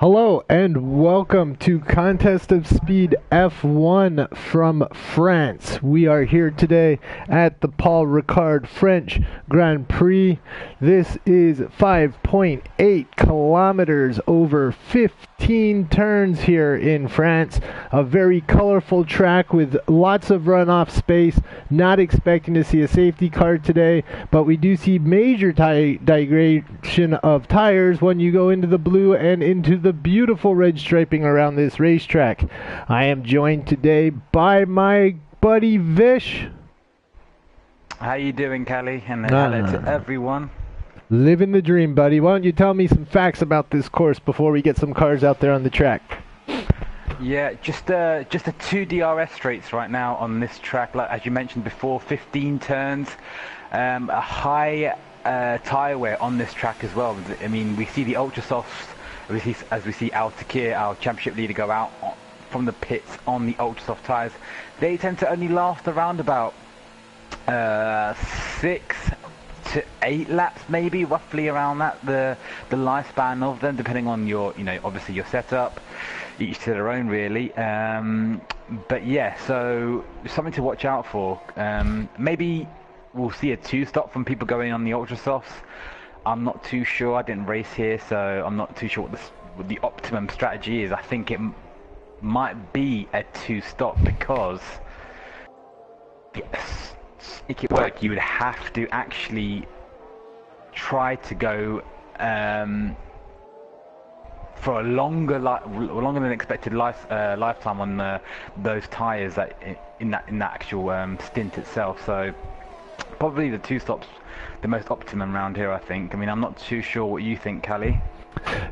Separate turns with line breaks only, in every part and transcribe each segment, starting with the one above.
Hello and welcome to Contest of Speed F1 from France. We are here today at the Paul Ricard French Grand Prix. This is 5.8 kilometers over 15 turns here in France. A very colorful track with lots of runoff space. Not expecting to see a safety car today, but we do see major degradation of tires when you go into the blue and into the beautiful red striping around this racetrack. I am joined today by my buddy Vish.
How you doing, Kelly? And hello to everyone.
Living the dream, buddy. Why don't you tell me some facts about this course before we get some cars out there on the track?
Yeah, just a 2 DRS straights right now on this track. Like as you mentioned before, 15 turns, a high tire wear on this track as well. I mean, we see the ultra softs. As we see Al Takir, our championship leader, go out from the pits on the ultra soft tires. They tend to only last around about 6 to 8 laps, maybe roughly around that. The lifespan of them, depending on your, obviously your setup. Each to their own, really. But yeah, so something to watch out for. Maybe we'll see a 2-stop from people going on the ultra softs. I'm not too sure. I didn't race here, so I'm not too sure what the optimum strategy is. I think it might be a 2-stop because yes, if it worked, you would have to actually try to go for a longer than expected lifetime on those tires that in that actual stint itself. So probably the 2-stops the most optimum round here, I think. I mean, I'm not too sure what you think, Callie.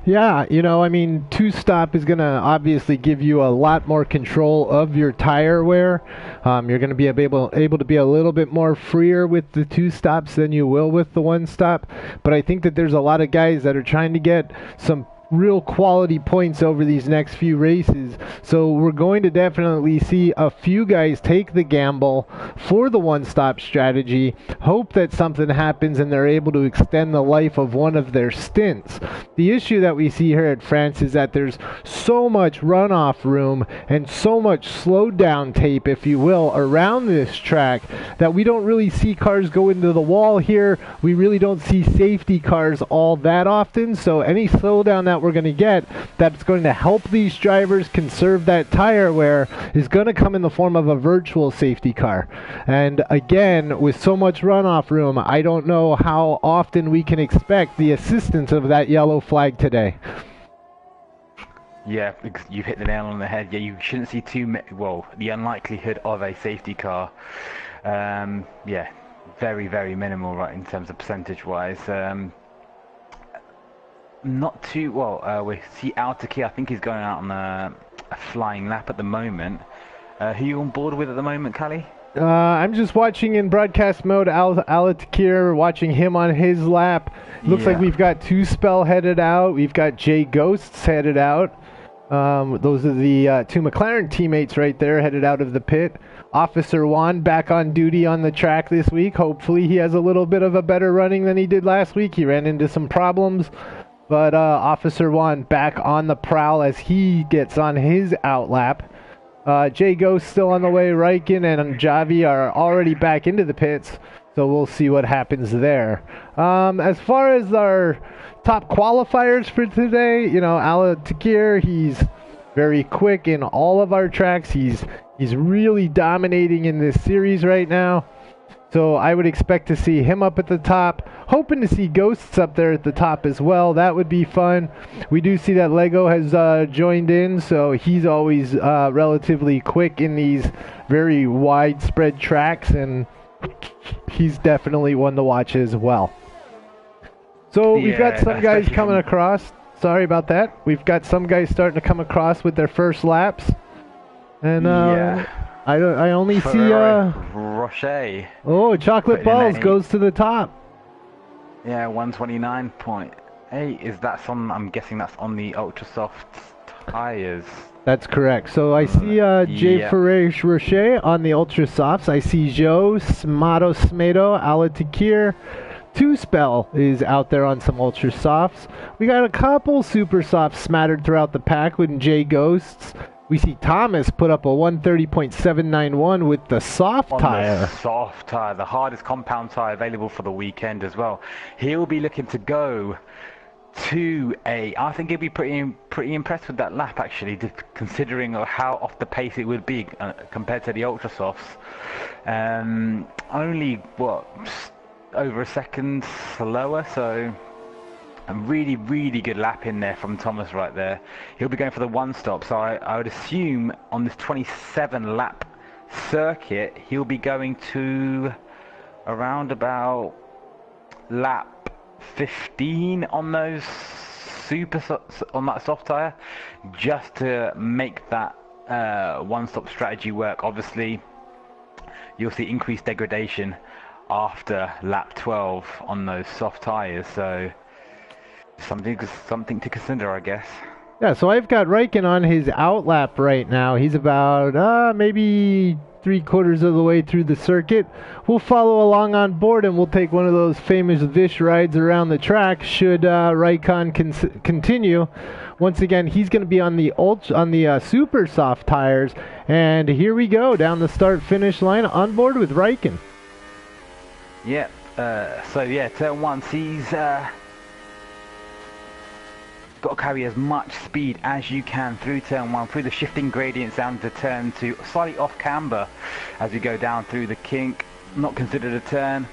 Yeah, I mean, 2-stop is going to obviously give you a lot more control of your tire wear. You're going to be able to be a little bit more freer with the 2-stops than you will with the 1-stop. But I think that there's a lot of guys that are trying to get some real quality points over these next few races, so we're going to definitely see a few guys take the gamble for the 1-stop strategy, hope that something happens and they're able to extend the life of one of their stints. The issue that we see here at France is that there's so much runoff room and so much slowed down tape, if you will, around this track that we don't really see cars go into the wall here. We really don't see safety cars all that often, so any slowdown that we're going to get that's going to help these drivers conserve that tire wear is going to come in the form of a virtual safety car. And again, with so much runoff room, I don't know how often we can expect the assistance of that yellow flag today.
Yeah, you've hit the nail on the head. Yeah, you shouldn't see the unlikelihood of a safety car. Yeah, very, very minimal, right, in terms of percentage-wise. Not too well. We see Al Takir. I think he's going out on a flying lap at the moment. Who are you on board with at the moment, Callie?
I'm just watching in broadcast mode. Al Takir, watching him on his lap. Looks like we've got 2-Spell headed out. We've got Jay Ghosts headed out. Those are the 2 McLaren teammates right there headed out of the pit. Officer Juan back on duty on the track this week. Hopefully he has a little bit of a better running than he did last week. He ran into some problems. But Officer Juan back on the prowl as he gets on his outlap. Jay Ghost still on the way. Riken and Javi are already back into the pits, so we'll see what happens there. As far as our top qualifiers for today, Al Takir, he's very quick in all of our tracks. He's really dominating in this series right now. So I would expect to see him up at the top. Hoping to see Ghosts up there at the top as well. That would be fun. We do see that Lego has joined in, so he's always relatively quick in these very widespread tracks, and he's definitely one to watch as well. So we've got some guys coming across. Sorry about that. We've got some guys starting to come across with their first laps. And I only see
Rocher.
Oh, Chocolate Balls goes to the top.
Yeah, 129.8 is that on? I'm guessing that's on the ultra soft tires.
That's correct. So I see Jay Ferrer Rocher on the ultra softs. I see Joe Smato Smedo Al Takir, Two Spell is out there on some Ultra Softs. We got a couple Super Softs smattered throughout the pack with J Ghosts. We see Thomas put up a 130.791 with the soft tire.
The soft tire, the hardest compound tire available for the weekend as well. He'll be looking to go to I think he'll be pretty impressed with that lap actually, considering how off the pace it would be compared to the Ultra Softs. Only what, over a second slower, so a really good lap in there from Thomas right there. He'll be going for the one stop, so I would assume on this 27 lap circuit he'll be going to around about lap 15 on those on that soft tire, just to make that one stop strategy work. Obviously you'll see increased degradation after lap 12 on those soft tires, so something to consider, I guess.
Yeah, so I've got Raikkonen on his outlap right now. He's about maybe 3/4 of the way through the circuit. We'll follow along on board, and we'll take one of those famous Vish rides around the track should Raikkonen continue. Once again, he's going to be on the super soft tires, and here we go down the start-finish line on board with Raikkonen.
Yeah, so yeah, turn one sees got to carry as much speed as you can through turn one, through the shifting gradients down to turn two, slightly off camber as we go down through the kink, not considered a turn.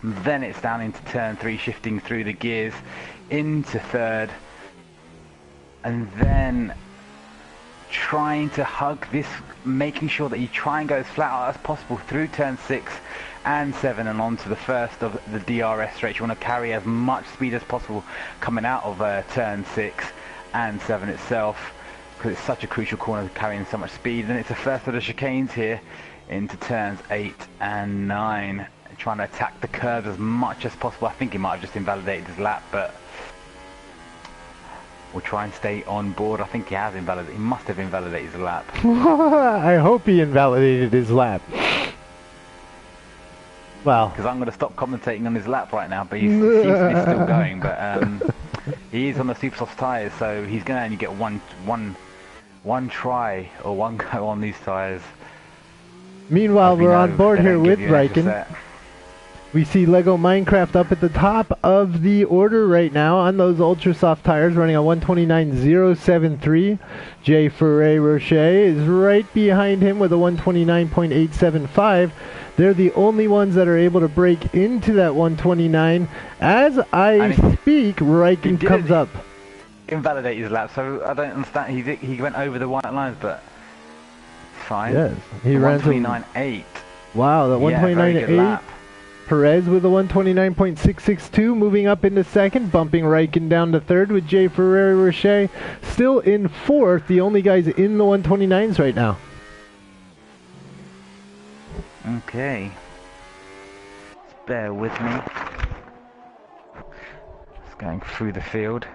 Then it's down into turn three, shifting through the gears into third, and then trying to hug this, making sure that you try and go as flat out as possible through turn 6 and 7 and on to the first of the DRS stretch. You want to carry as much speed as possible coming out of turn 6 and 7 itself, because it's such a crucial corner, carrying so much speed. Then it's the first of the chicanes here into turns 8 and 9, trying to attack the curves as much as possible. I think he might have just invalidated his lap, but we'll try and stay on board. I think he has invalidated. He must have invalidated his lap.
I hope he invalidated his lap. Well,
because I'm going to stop commentating on his lap right now, but he seems to be still going. But he is on the super soft tyres, so he's going to only get one try or one go on these tyres.
Meanwhile, we're on board here with Raikkonen. We see Lego Minecraft up at the top of the order right now on those ultra soft tires, running a 129.073. Jay Ferrer-Rocher is right behind him with a 129.875. They're the only ones that are able to break into that 129. As I speak, Raikkonen comes up.
Invalidate his lap, so I don't understand. He went over the white lines, but fine.
Yes, he ran
129.8.
Wow, the 129.8. Perez with a 129.662, moving up into second, bumping Raikkonen down to third with Jay Ferrer-Rocher still in fourth, the only guys in the 129s right now.
Okay. Just bear with me. Just going through the field.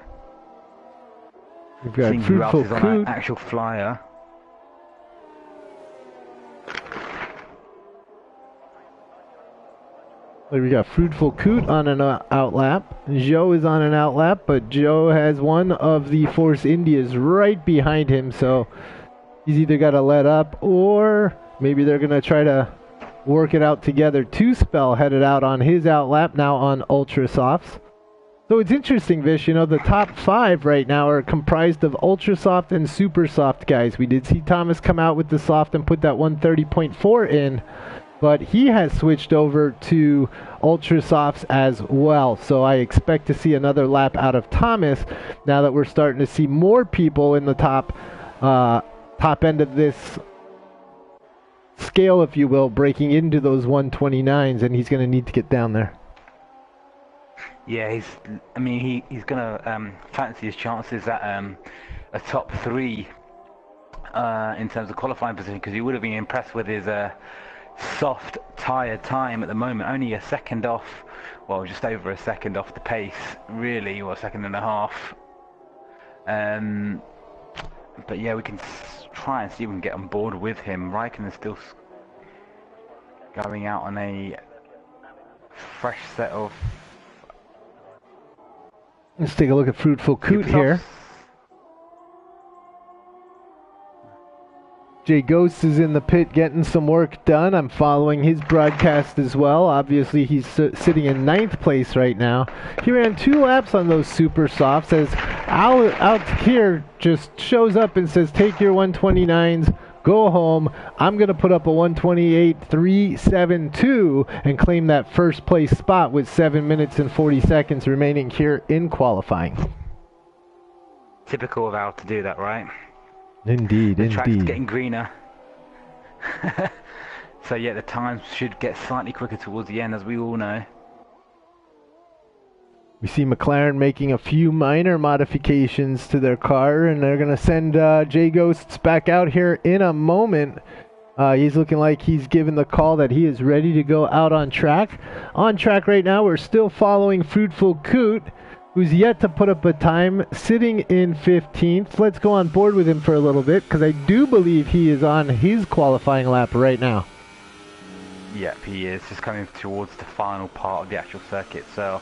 We've got
seeing who else is on
Coot.
an actual flyer.
We got Fruitful Coot on an outlap. Joe is on an outlap, but Joe has one of the Force Indias right behind him, so he's either got to let up or maybe they're going to try to work it out together. Two Spell headed out on his outlap, now on Ultra Softs. So it's interesting, Vish, you know, the top 5 right now are comprised of Ultra Soft and Super Soft guys. We did see Thomas come out with the soft and put that 130.4 in, but he has switched over to Ultra Softs as well. So I expect to see another lap out of Thomas now that we're starting to see more people in the top end of this scale, if you will, breaking into those 129s, and he's going to need to get down there.
Yeah, he's going to fancy his chances at a top 3 in terms of qualifying position, because he would have been impressed with his soft tyre time at the moment. Only a second off, well, just over a second off the pace, really, or a second and a half. But yeah, we can try and see if we can get on board with him. Raikkonen is still going out on a fresh set of...
Let's take a look at Fruitful Coot here. Jay Ghost is in the pit getting some work done. I'm following his broadcast as well. Obviously, he's sitting in 9th place right now. He ran 2 laps on those super softs as Al out here just shows up and says, take your 129s, go home. I'm going to put up a 128.372 and claim that first place spot with 7 minutes and 40 seconds remaining here in qualifying.
Typical of Al to do that, right?
Indeed,
the track's
indeed.
getting greener. So yeah, the times should get slightly quicker towards the end, as we all know.
We see McLaren making a few minor modifications to their car, and they're going to send Jay Ghosts back out here in a moment. He's looking like he's given the call that he is ready to go out on track. On track right now, we're still following Fruitful Coot, who's yet to put up a time, sitting in 15th. Let's go on board with him for a little bit, because I do believe he is on his qualifying lap right now.
Yep, he is. Just coming towards the final part of the actual circuit, so...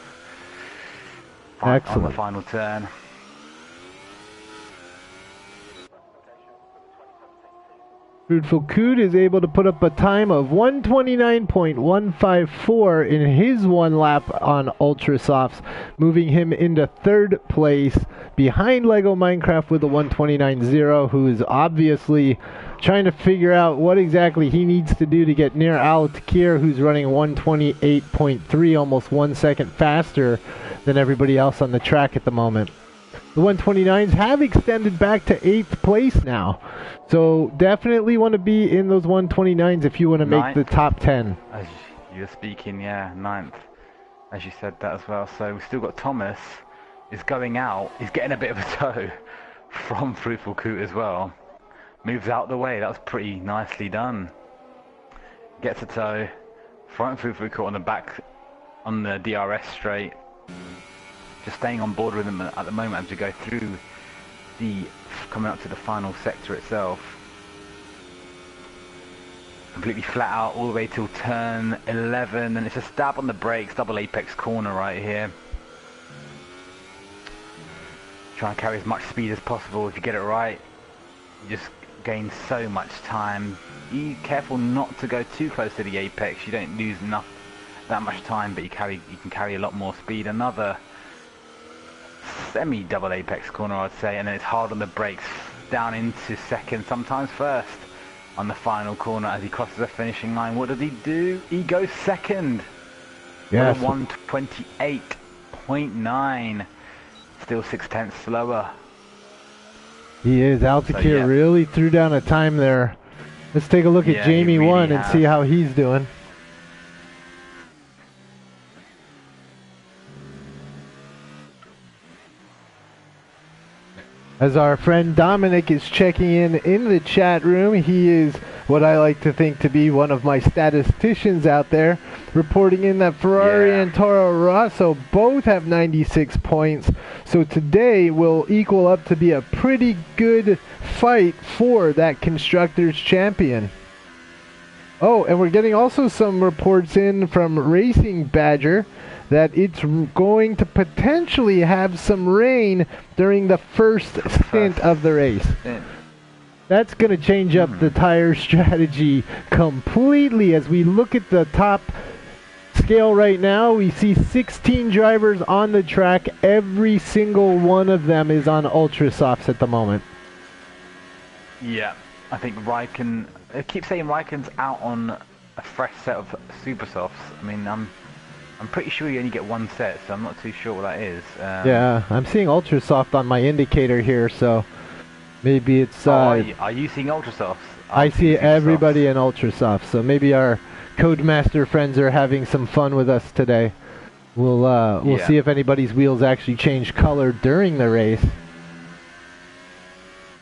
Excellent.
On the final turn.
Fruitful Coot is able to put up a time of 129.154 in his 1 lap on Ultra Softs, moving him into 3rd place behind Lego Minecraft with a 129.0, who is obviously trying to figure out what exactly he needs to do to get near Al Takir, who's running 128.3, almost 1 second faster than everybody else on the track at the moment. The 129s have extended back to 8th place now. So definitely want to be in those 129s if you want to make the top 10.
As you were speaking, yeah, 9th. As you said that as well. So we've still got Thomas is going out. He's getting a bit of a tow from Fruitful Coot as well. Moves out the way. That was pretty nicely done. Gets a tow. Front Fruitful Coot on the back on the DRS straight. Just staying on board with them at the moment as we go through the coming up to the final sector itself. Completely flat out all the way till turn 11, and it's a stab on the brakes, double apex corner right here. Try and carry as much speed as possible. If you get it right, you just gain so much time. Be careful not to go too close to the apex. You don't lose that much time, but you can carry a lot more speed. Another semi double apex corner, I'd say, and then it's hard on the brakes, down into second, sometimes first on the final corner as he crosses the finishing line. What does he do? He goes second.
Yes.
128.9, still 0.6 slower.
He is. Al Takir really threw down a time there. Let's take a look at Jamie really 1 and see how he's doing. As our friend Dominic is checking in the chat room, he is what I like to think to be one of my statisticians out there, reporting in that Ferrari and Toro Rosso both have 96 points. So today will equal up to be a pretty good fight for that Constructors' Champion. Oh, and we're getting also some reports in from Racing Badger that it's going to potentially have some rain during the first stint of the race. That's going to change up the tire strategy completely. As we look at the top scale right now, we see 16 drivers on the track. Every single one of them is on Ultra Softs at the moment.
Yeah, I think Raikkonen, I keep saying Raikkonen's out on a fresh set of Super Softs. I mean, I'm pretty sure you only get one set, so I'm not too sure what that is.
Yeah, I'm seeing Ultra Soft on my indicator here, so maybe it's...
are you seeing Ultra Softs?
I see everybody in Ultra Soft, so maybe our Codemaster friends are having some fun with us today. We'll see if anybody's wheels actually change color during the race.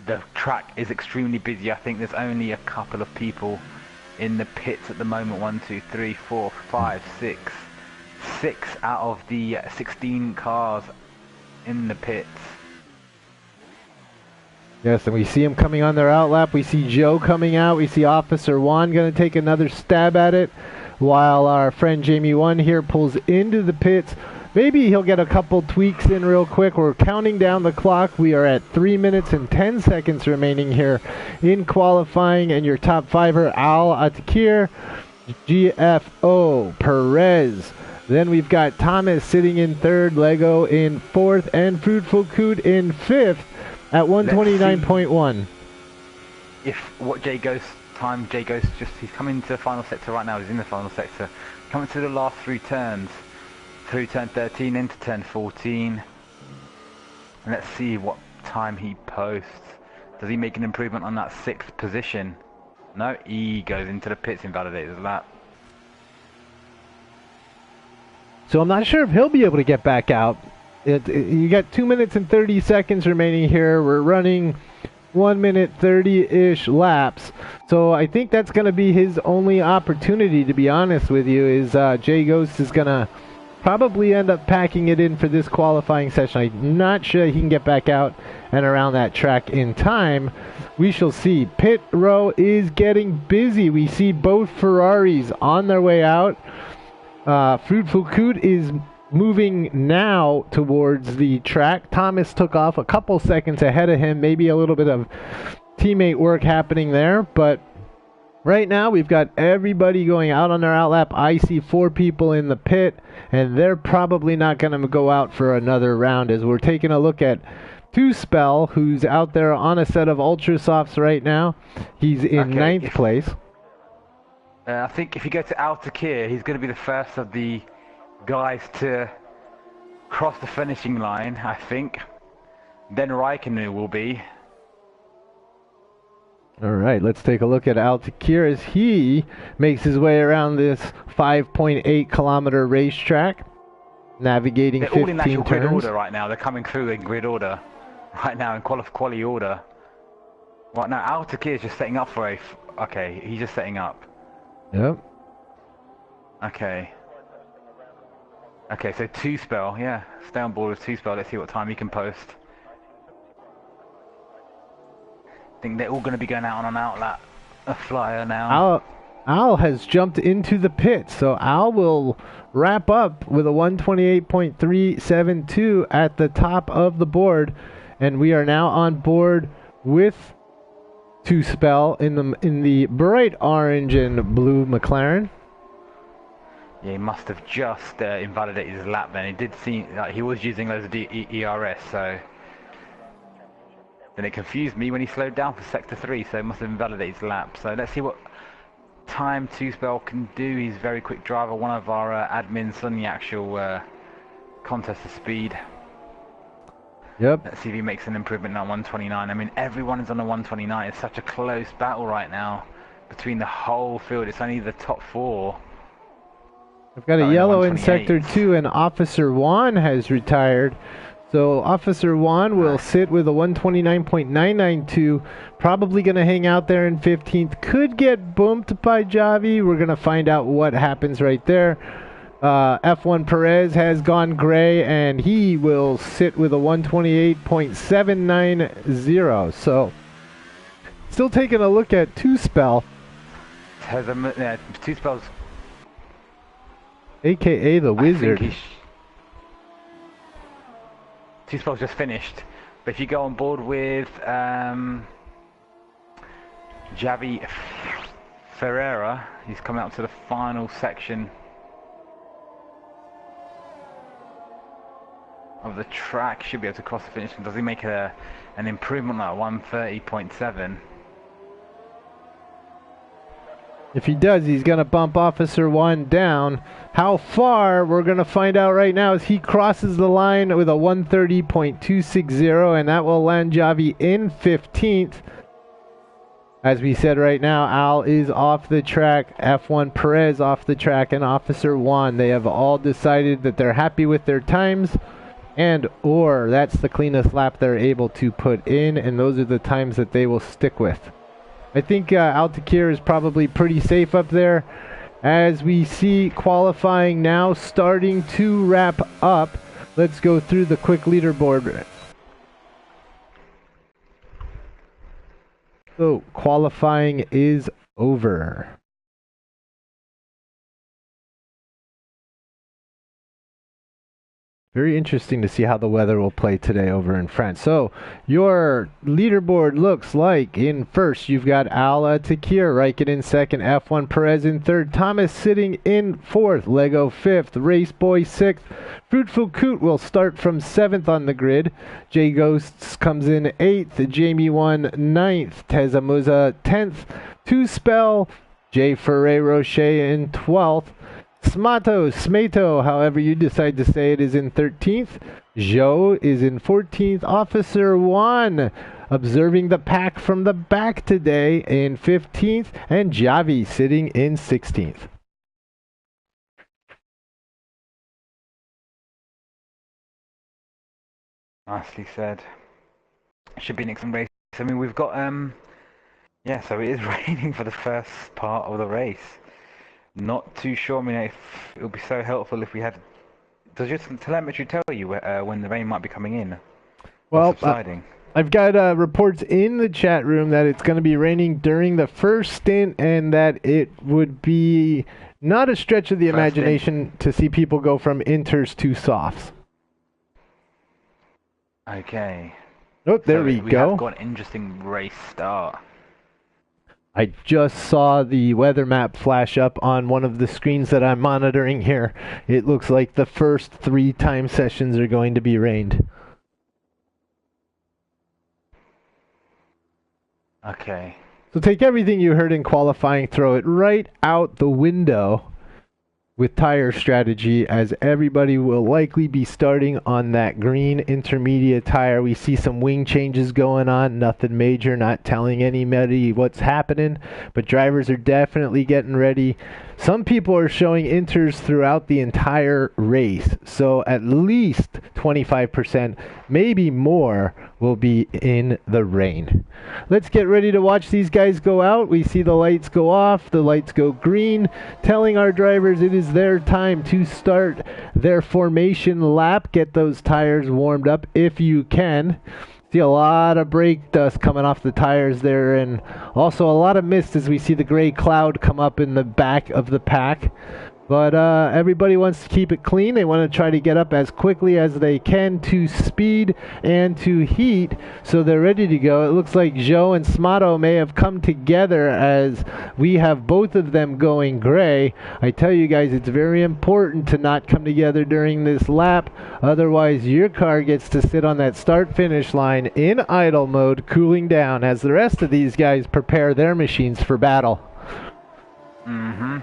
The track is extremely busy. I think there's only a couple of people in the pits at the moment. 1, 2, 3, 4, 5, 6. 6 out of the 16 cars in the pits.
Yes, and we see them coming on their outlap. We see Joe coming out. We see Officer Juan going to take another stab at it. while our friend Jamie1 here pulls into the pits. Maybe he'll get a couple tweaks in real quick. We're counting down the clock. We are at 3 minutes and 10 seconds remaining here in qualifying. And your top fiver, Al Atakir, GFO, Perez. Then we've got Thomas sitting in third, Lego in fourth, and Fruitful Coot in fifth at 129.1.
If what Jay Ghost time, Jay Ghost he's coming to the final sector right now. He's in the final sector. Coming to the last 3 turns. Through turn 13 into turn 14. And let's see what time he posts. Does he make an improvement on that 6th position? No, he goes into the pits, invalidates his lap.
So I'm not sure if he'll be able to get back out. You got 2 minutes and 30 seconds remaining here. We're running 1 minute 30-ish laps. So I think that's going to be his only opportunity, to be honest with you, is Jay Ghost is going to probably end up packing it in for this qualifying session. I'm not sure he can get back out and around that track in time. We shall see. Pit row is getting busy. We see both Ferraris on their way out. Fruitful Coot is moving now towards the track. Thomas took off a couple seconds ahead of him. Maybe a little bit of teammate work happening there, but right now we've got everybody going out on their outlap. I see 4 people in the pit, and they're probably not going to go out for another round, as we're taking a look at Two Spell, who's out there on a set of Ultra Softs right now. He's in 9th place.
I think if you go to Al Takir, he's going to be the first of the guys to cross the finishing line, I think. Then Raikkonen will be.
All right, let's take a look at Al Takir as he makes his way around this 5.8 kilometer racetrack, navigating 15 turns. They're all in actual grid
order right now. They're coming through in grid order right now, in quali order. Right now, Al Takir is just setting up for a... Okay, he's just setting up.
Yep.
Okay. Okay, so Two Spell, yeah. Stay on board with Two Spell. Let's see what time he can post. I think they're all going to be going out on an outlet, a flyer now.
Al has jumped into the pit, so Al will wrap up with a 128.372 at the top of the board, and we are now on board with Two Spell in the bright orange and blue McLaren.
Yeah, he must have just invalidated his lap then. It did seem like he was using those ERS, so... Then it confused me when he slowed down for Sector 3, so it must have invalidated his lap. So let's see what time Two Spell can do. He's a very quick driver, one of our admins on the actual contest of speed.
Yep.
Let's see if he makes an improvement on 129. I mean, everyone is on the 129. It's such a close battle right now between the whole field. It's only the top 4.
I've got a yellow in Sector 2, and Officer Juan has retired. So Officer Juan will sit with a 129.992. Probably going to hang out there in 15th. Could get bumped by Javi. We're going to find out what happens right there. F1 Perez has gone gray, and he will sit with a 128.790. So still taking a look at Two Spell.
Two Spell's...
AKA the Wizard.
Two Spell's just finished. But if you go on board with Javi Ferreira, he's coming up to the final section of the track. Should be able to cross the finish. Does he make an improvement like 130.7?
If he does, he's going to bump Officer Juan down. How far, we're going to find out right now as he crosses the line with a 130.260, and that will land Javi in 15th. As we said right now, Al is off the track, F1 Perez off the track, and Officer Juan. They have all decided that they're happy with their times, and or that's the cleanest lap they're able to put in, and those are the times that they will stick with. I think Al Takir is probably pretty safe up there. As we see qualifying now starting to wrap up, let's go through the quick leaderboard. So qualifying is over. Very interesting to see how the weather will play today over in France. So your leaderboard looks like in first you've got Ala Takir, Raikkonen in second, F1 Perez in third, Thomas sitting in fourth, Lego fifth, Race Boy sixth, Fruitful Coot will start from seventh on the grid, J Ghosts comes in eighth, Jamie1 ninth, Tezamuza 10th, Two Spell, J Ferre Rocher in 12th, Smato, however you decide to say it, is in 13th. Joe is in 14th. Officer Juan, observing the pack from the back today, in 15th. And Javi sitting in 16th.
Nicely said. Should be an excellent race. I mean, we've got, yeah, so it is raining for the first part of the race. Not too sure. I mean, if it would be so helpful if we had. Does your telemetry tell you when the rain might be coming in?
Well, I've got reports in the chat room that it's going to be raining during the first stint, and that it would be not a stretch of the imagination to see people go from inters to softs.
Okay.
Oh, there we
we
go.
Have got an interesting race start.
I just saw the weather map flash up on one of the screens that I'm monitoring here. It looks like the first 3 time sessions are going to be rained.
Okay.
So take everything you heard in qualifying, throw it right out the window with tire strategy, as everybody will likely be starting on that green intermediate tire. We see some wing changes going on, nothing major, not telling anybody what's happening, but drivers are definitely getting ready. Some people are showing inters throughout the entire race, so at least 25%, maybe more, will be in the rain. Let's get ready to watch these guys go out. We see the lights go off, the lights go green, telling our drivers it is their time to start their formation lap. Get those tires warmed up if you can. See a lot of brake dust coming off the tires there, and also a lot of mist as we see the gray cloud come up in the back of the pack. But everybody wants to keep it clean. They want to try to get up as quickly as they can to speed and to heat, so they're ready to go. It looks like Joe and Smato may have come together, as we have both of them going gray. I tell you guys, it's very important to not come together during this lap. Otherwise, your car gets to sit on that start-finish line in idle mode, cooling down, as the rest of these guys prepare their machines for battle.
Mm-hmm.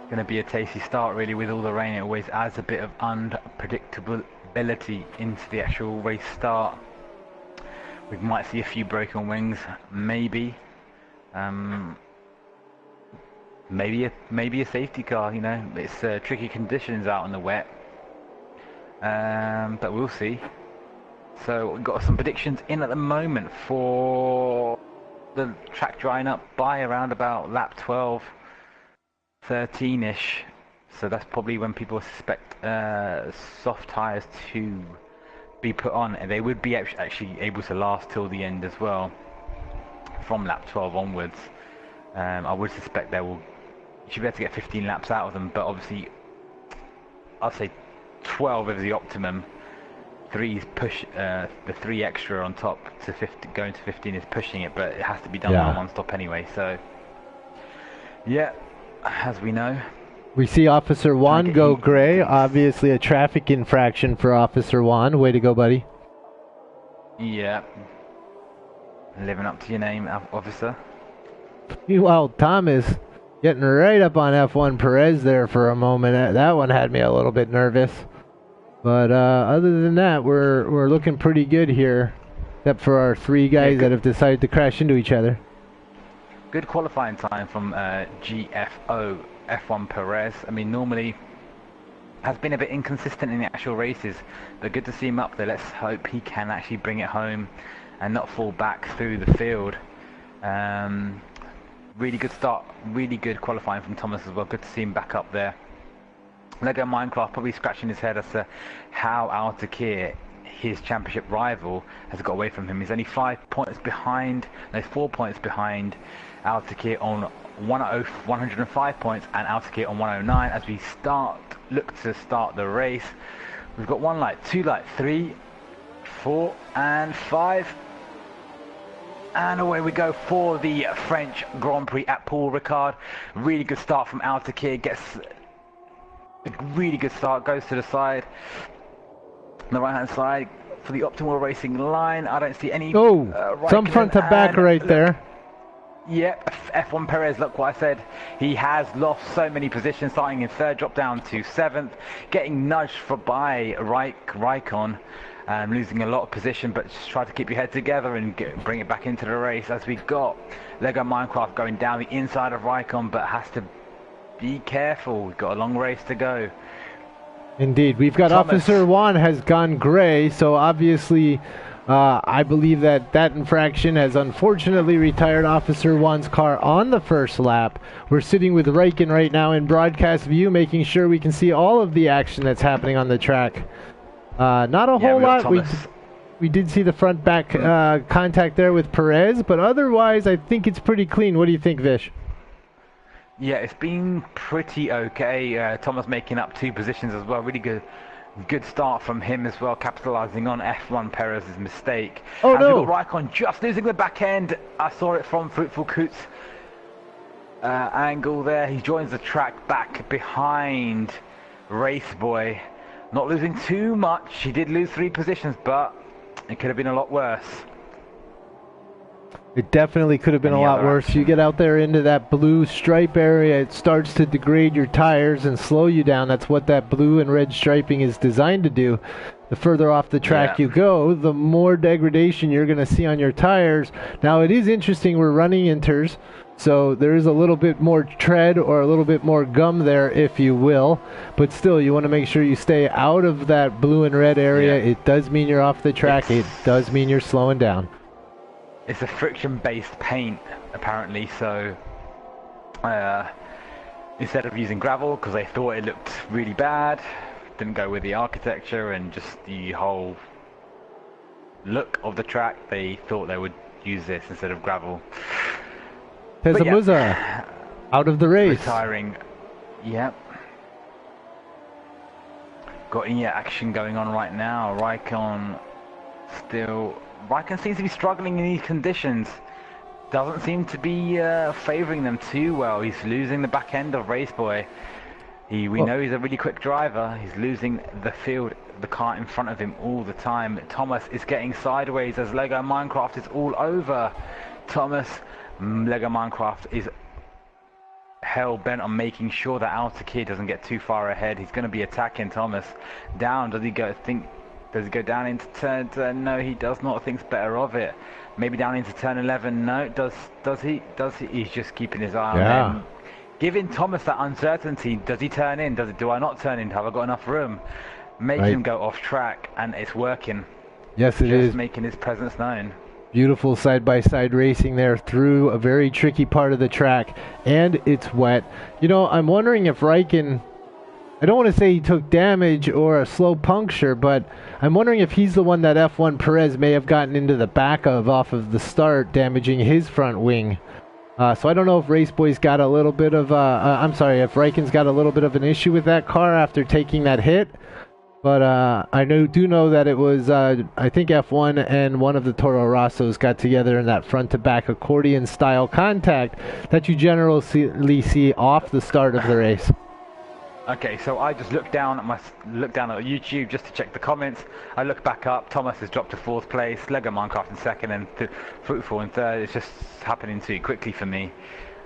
Going to be a tasty start, really, with all the rain. It always adds a bit of unpredictability into the actual race start. We might see a few broken wings, maybe. Maybe a safety car. You know, it's tricky conditions out in the wet, but we'll see. So we've got some predictions in at the moment for the track drying up by around about lap 12. 13-ish, so that's probably when people suspect soft tyres to be put on, and they would be actually able to last till the end as well, from lap 12 onwards. I would suspect you should be able to get 15 laps out of them, but obviously I'd say 12 is the optimum. 3 is push, the 3 extra on top to 50, going to 15 is pushing it, but it has to be done on one stop anyway, so yeah. As we know,
we see Officer Juan go gray. Obviously a traffic infraction for Officer Juan. Way to go, buddy.
Yeah. Living up to your name, officer.
Meanwhile, Thomas getting right up on F1 Perez there for a moment. That one had me a little bit nervous. But other than that, we're looking pretty good here, except for our 3 guys that have decided to crash into each other.
Good qualifying time from GFO F1 Perez. I mean, normally has been a bit inconsistent in the actual races, but good to see him up there. Let's hope he can actually bring it home and not fall back through the field. Really good start, really good qualifying from Thomas as well. Good to see him back up there. Lego Minecraft probably scratching his head as to how Al Takir, his championship rival, has got away from him. He's only 5 points behind, no, 4 points behind Al Takir on 105 points, and Al Takir on 109 as we look to start the race. We've got 1 light, 2 light, 3, 4, and 5. And away we go for the French Grand Prix at Paul Ricard. Really good start from Altakir. Gets a really good start. Goes to the side. On the right-hand side for the optimal racing line. I don't see any...
some front to back right there.
Yep, F1 Perez, look what I said. He has lost so many positions, starting in 3rd, dropped down to 7th, getting nudged by Raikkonen, losing a lot of position, but just try to keep your head together and bring it back into the race. As we got Lego Minecraft going down the inside of Raikkonen, but has to be careful. We've got a long race to go.
Indeed, we've got
Thomas.
Officer Juan has gone gray, so obviously... I believe that infraction has unfortunately retired Officer Juan's car on the first lap. We're sitting with Raikkonen right now in broadcast view, making sure we can see all of the action that's happening on the track. Not a whole lot. We did see the front back contact there with Perez, but otherwise I think it's pretty clean. What do you think, Vish?
Yeah, it's been pretty okay. Thomas making up 2 positions as well. Really good start from him as well, capitalising on F1 Perez's mistake.
Oh, no!
We've got Raikkonen just losing the back end. I saw it from Fruitful Coots' angle there. He joins the track back behind Raceboy. Not losing too much. He did lose 3 positions, but it could have been a lot worse.
It definitely could have been a lot worse. You get out there into that blue stripe area, it starts to degrade your tires and slow you down. That's what that blue and red striping is designed to do. The further off the track you go, the more degradation you're going to see on your tires. Now, it is interesting, we're running inters, so there is a little bit more tread or a little bit more gum there, if you will. But still, you want to make sure you stay out of that blue and red area. It does mean you're off the track. It does mean you're slowing down.
It's a friction-based paint, apparently, so instead of using gravel, because they thought it looked really bad, didn't go with the architecture and just the whole look of the track, they thought they would use this instead of gravel.
Tezamuza out of the race.
Retiring, yep. Got action going on right now. Raikkonen seems to be struggling in these conditions. Doesn't seem to be favouring them too well. He's losing the back end of Raceboy. We know he's a really quick driver. He's losing the car in front of him all the time. Thomas is getting sideways as Lego Minecraft is all over Thomas. Lego Minecraft is hell-bent on making sure that Altakir doesn't get too far ahead. He's going to be attacking Thomas. Down, does he go down into turn 10? No, he does not. Thinks better of it. Maybe down into turn 11. No, does he? He's just keeping his eye on them. Giving Thomas that uncertainty. Does he turn in? Do I not turn in? Have I got enough room? Making him go off track, and it's working.
Yes, it is.
Just making his presence known.
Beautiful side-by-side racing there through a very tricky part of the track, and it's wet. You know, I'm wondering if Raikkonen, I don't want to say he took damage or a slow puncture, but I'm wondering if he's the one that F1 Perez may have gotten into the back of off of the start, damaging his front wing. So I don't know if Raceboy's got a little bit of, if Raikkonen's got a little bit of an issue with that car after taking that hit. But I do know that it was, I think F1 and one of the Toro Rossos got together in that front-to-back accordion-style contact that you generally see off the start of the race.
Okay, so I just looked down at YouTube just to check the comments. I look back up. Thomas has dropped to 4th place. Lego Minecraft in 2nd, and Fruitful in 3rd. It's just happening too quickly for me.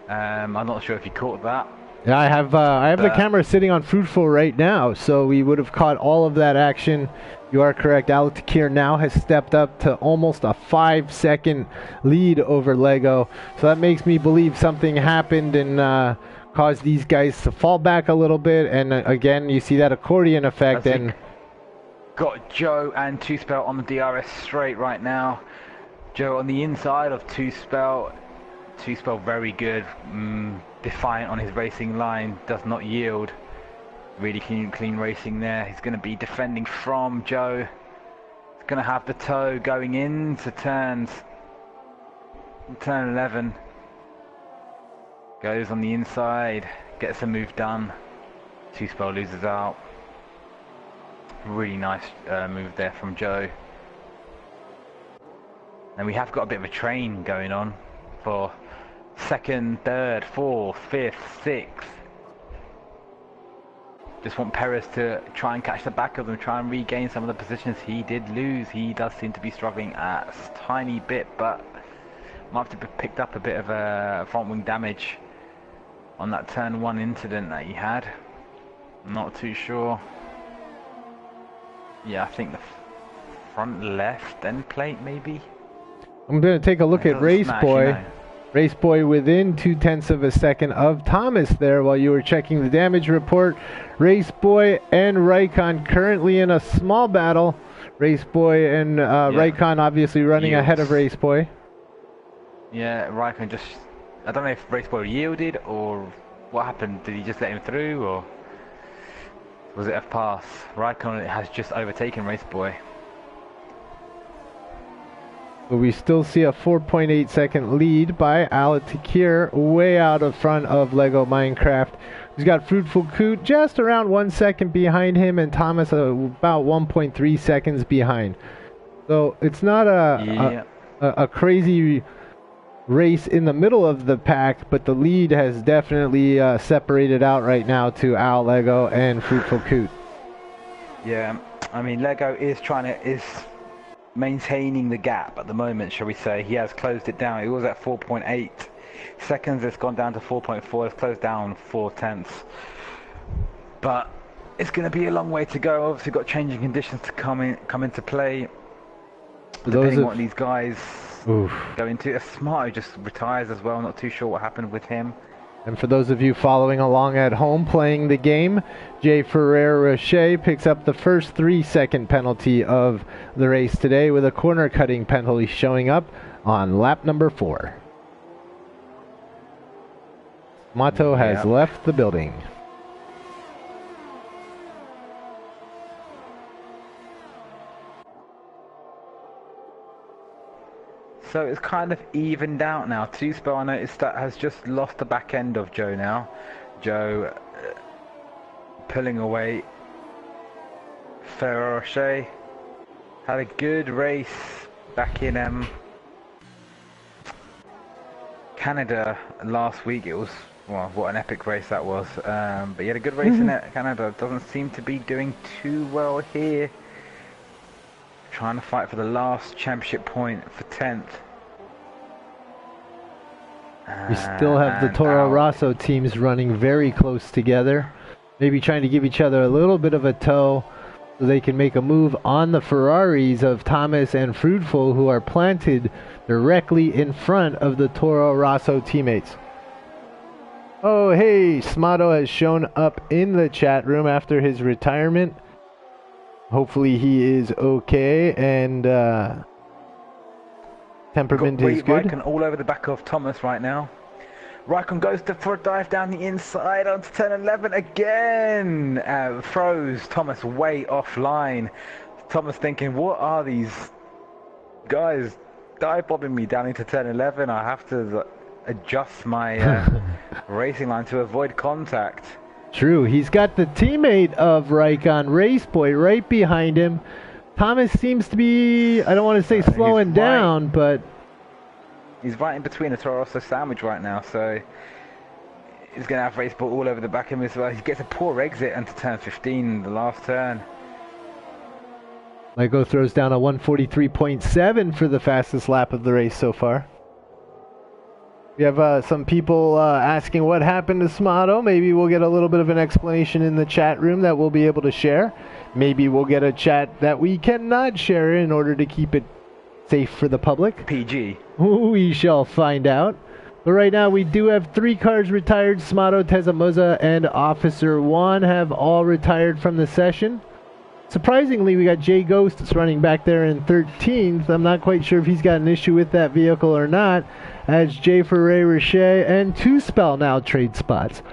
I'm not sure if you caught that.
Yeah, I have the camera sitting on Fruitful right now, so we would have caught all of that action. You are correct. Altakir now has stepped up to almost a 5-second lead over Lego. So that makes me believe something happened and caused these guys to fall back a little bit. And again, you see that accordion effect. And
got Joe and Two Spell on the DRS straight right now. Joe on the inside of Two Spell. Two Spell very good. Defiant on his racing line, does not yield. Really clean racing there. He's going to be defending from Joe. He's going to have the toe going into turn 11. Goes on the inside, gets a move done. Two Spell loses out. Really nice move there from Joe. And we have got a bit of a train going on for second, third, fourth, fifth, sixth. Just want Perez to try and catch the back of them, try and regain some of the positions he did lose. He does seem to be struggling a tiny bit, but might have to be picked up a bit of front wing damage on that turn 1 incident that he had. Not too sure. Yeah, I think the front left end plate maybe.
I'm going to take a look at Race Boy.
You know.
Race Boy within 0.2 of a second of Thomas there while you were checking the damage report. Race Boy and Raikkonen currently in a small battle. Race Boy and Raikkonen obviously running ahead of Race Boy.
Yeah, Raikkonen just... I don't know if Race Boy yielded or what happened. Did he just let him through or was it a pass? Raikkonen has just overtaken Race Boy.
But we still see a 4.8 second lead by Alatakir, way out of front of Lego Minecraft. He's got Fruitful Coot just around 1 second behind him, and Thomas about 1.3 seconds behind. So it's not a crazy race in the middle of the pack, but the lead has definitely separated out right now to Al Lego and Fruitful Coot.
Yeah, I mean Lego is maintaining the gap at the moment, shall we say. He has closed it down. It was at 4.8 seconds. It's gone down to 4.4. It's closed down 4/10. But it's going to be a long way to go. Obviously, got changing conditions to come into play. Depending on what these guys go into. Smarto just retires as well. Not too sure what happened with him.
And for those of you following along at home playing the game, Jay Ferrer-Rocher picks up the first 3-second penalty of the race today with a corner cutting penalty showing up on lap number 4. Mato has left the building.
So it's kind of evened out now. Two-Spell, I noticed that has just lost the back end of Joe now. Joe pulling away. Ferrer-Rocher had a good race back in Canada last week. It was, well, what an epic race that was. But he had a good race in Canada. Doesn't seem to be doing too well here. Trying to fight for the last championship point for 10th.
We still have the Toro Rosso teams running very close together. Maybe trying to give each other a little bit of a tow so they can make a move on the Ferraris of Thomas and Fruitful, who are planted directly in front of the Toro Rosso teammates. Oh, hey, Smato has shown up in the chat room after his retirement. Hopefully he is okay and temperament is good.
Raikkonen all over the back of Thomas right now. Raikkonen goes for a dive down the inside onto turn 11 again. Throws Thomas way offline. Thomas thinking, what are these guys dive bombing me down into turn 11? I have to adjust my racing line to avoid contact.
True. He's got the teammate of Raikkonen, Race Boy, right behind him. Thomas seems to be, I don't want to say slowing down, but...
He's right in between a Toro Rosso sandwich right now, so... He's going to have Race Boy all over the back of him as well. He gets a poor exit into turn 15, the last turn.
Lego throws down a 143.7 for the fastest lap of the race so far. We have some people asking what happened to Smato. Maybe we'll get a little bit of an explanation in the chat room that we'll be able to share. Maybe we'll get a chat that we cannot share in order to keep it safe for the public.
PG.
We shall find out. But right now we do have 3 cars retired. Smato, Tezamoza, and Officer Juan have all retired from the session. Surprisingly, we got Jay Ghost that's running back there in 13th. I'm not quite sure if he's got an issue with that vehicle or not, as Jay Ferrer-Rocher and Two-Spell now trade spots.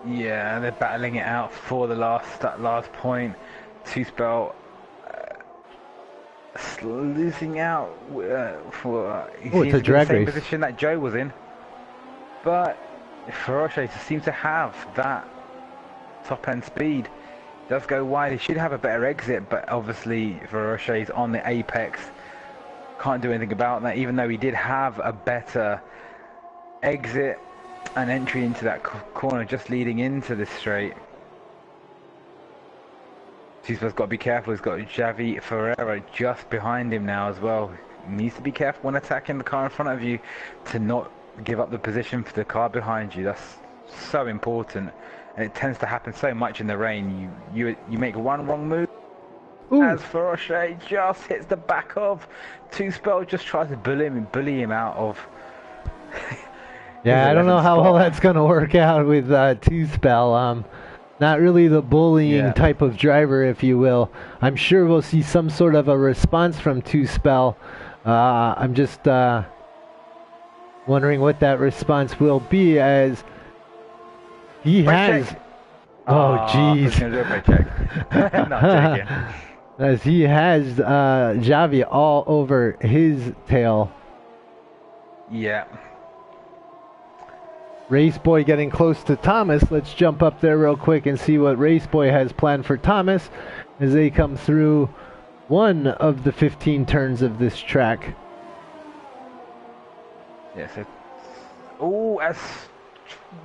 Yeah, they're battling it out for the last point. Two-Spell losing out for
it's a drag race.
The same position that Joe was in. But Ferrer-Rocher seems to have that top-end speed. Does go wide. He should have a better exit, but obviously Verochet's on the apex. Can't do anything about that, even though he did have a better exit and entry into that corner just leading into this straight. He's got to be careful. He's got Javi Ferreira just behind him now as well. He needs to be careful when attacking the car in front of you to not give up the position for the car behind you. That's so important, and it tends to happen so much in the rain. You make one wrong move. Ooh. As Verochet just hits the back of Two Spell, just tries to bully him out of.
Yeah, I don't know how well that's going to work out with Two Spell. Not really the bullying type of driver, if you will. I'm sure we'll see some sort of a response from Two Spell. I'm just wondering what that response will be, as he has. Oh, jeez.
Not taking.
As he has Javi all over his tail.
Yeah.
Raceboy getting close to Thomas. Let's jump up there real quick and see what Raceboy has planned for Thomas as they come through one of the 15 turns of this track.
Yeah, so... Oh, as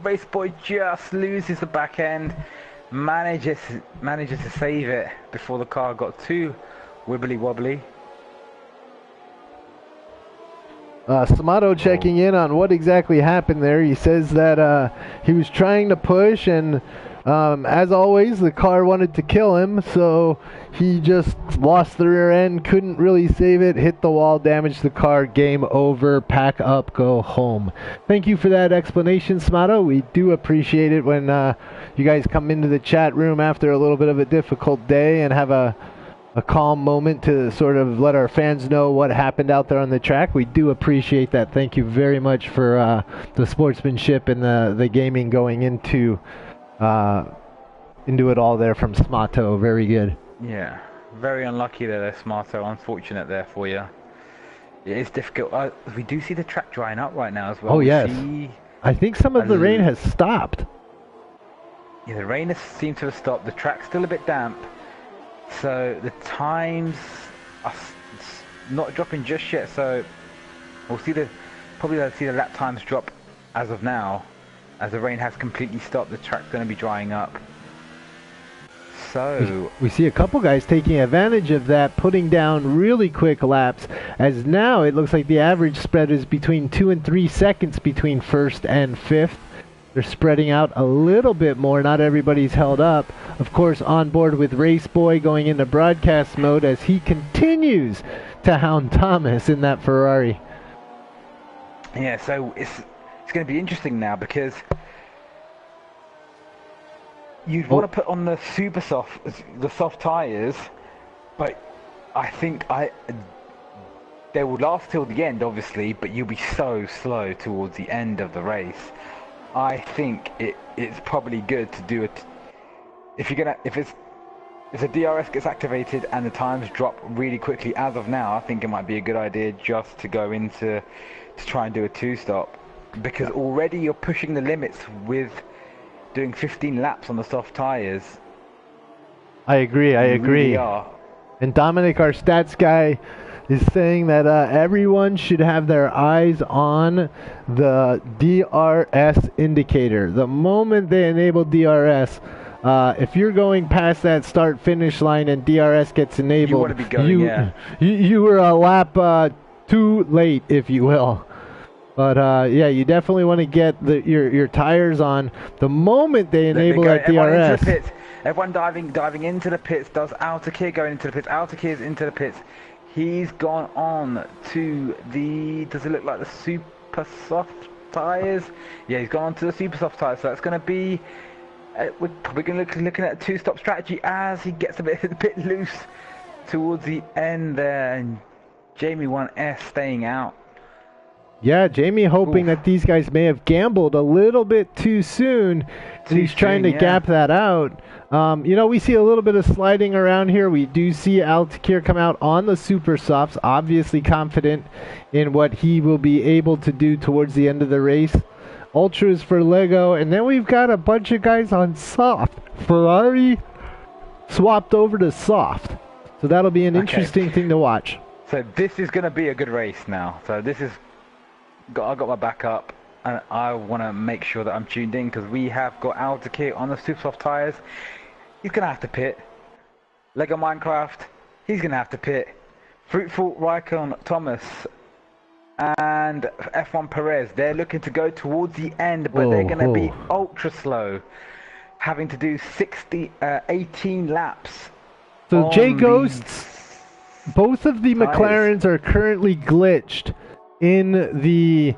Raceboy just loses the back end, manages to save it before the car got too wibbly wobbly.
Samato checking in on what exactly happened there. He says that he was trying to push, and as always, the car wanted to kill him, so he just lost the rear end, couldn't really save it, hit the wall, damaged the car, game over, pack up, go home. Thank you for that explanation, Samato. We do appreciate it when you guys come into the chat room after a little bit of a difficult day and have a calm moment to sort of let our fans know what happened out there on the track. We do appreciate that. Thank you very much for the sportsmanship and the gaming going into it all there from Smato. Very good.
Yeah, very unlucky there, Smato. Unfortunate there for you. It is difficult. We do see the track drying up right now as well.
Oh, yes. I think some of the rain has stopped.
Yeah, the rain seems to have stopped. The track's still a bit damp. So the times are not dropping just yet, so we'll see probably see the lap times drop as of now. As the rain has completely stopped, the track's going to be drying up. So
we see a couple guys taking advantage of that, putting down really quick laps, as now it looks like the average spread is between 2 and 3 seconds between first and fifth. They're spreading out a little bit more. Not everybody's held up. Of course, on board with Raceboy going into broadcast mode as he continues to hound Thomas in that Ferrari.
Yeah, so it's going to be interesting now, because you'd want to put on the soft tires, but I think they will last till the end, obviously, but you'll be so slow towards the end of the race. I think it's probably good to do it if a DRS gets activated and the times drop really quickly. As of now, I think it might be a good idea just to go to try and do a two-stop, because already you're pushing the limits with doing 15 laps on the soft tires.
I agree. Really are. And Dominic, our stats guy, is saying that everyone should have their eyes on the DRS indicator. The moment they enable DRS, if you're going past that start-finish line and DRS gets enabled,
you want to be going,
you were a lap too late, if you will. But yeah, you definitely want to get your tires on the moment they enable that DRS.
Everyone diving into the pits. Does Altakir going into the pits? Altakir's into the pits. He's gone on to the, does it look like the super soft tyres? Yeah, he's gone on to the super soft tyres, so that's going to be, we're probably going to looking at a two-stop strategy as he gets a bit loose towards the end there, and Jamie 1S staying out.
Yeah, Jamie hoping that these guys may have gambled a little bit too soon, and he's trying to gap that out. You know, we see a little bit of sliding around here. We do see Altakir come out on the super softs, obviously confident in what he will be able to do towards the end of the race. Ultras for Lego, and then we've got a bunch of guys on soft. Ferrari, swapped over to soft. So that'll be an interesting thing to watch.
So this is going to be a good race now. So this is, I got my back up, and I want to make sure that I'm tuned in because we have got Altakir on the super soft tyres. He's going to have to pit. Lego Minecraft, he's going to have to pit. Fruitful, Raikkonen, Thomas, and F1 Perez, they're looking to go towards the end, but they're going to be ultra slow, having to do 18 laps.
So Jay Ghosts, both of the McLarens are currently glitched in the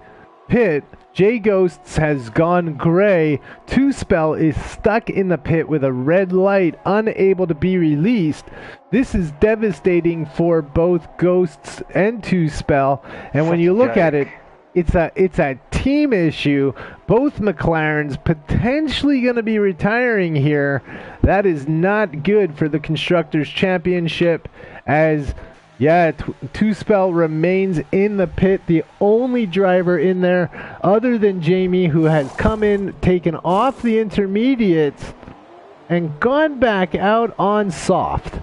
pit. Jay Ghosts has gone gray. Two Spell is stuck in the pit with a red light, unable to be released. This is devastating for both Ghosts and Two Spell. And when you look at it, it's a team issue. Both McLarens potentially going to be retiring here. That is not good for the Constructors' Championship, as Two Spell remains in the pit, the only driver in there other than Jamie, who has come in, taken off the intermediates, and gone back out on soft.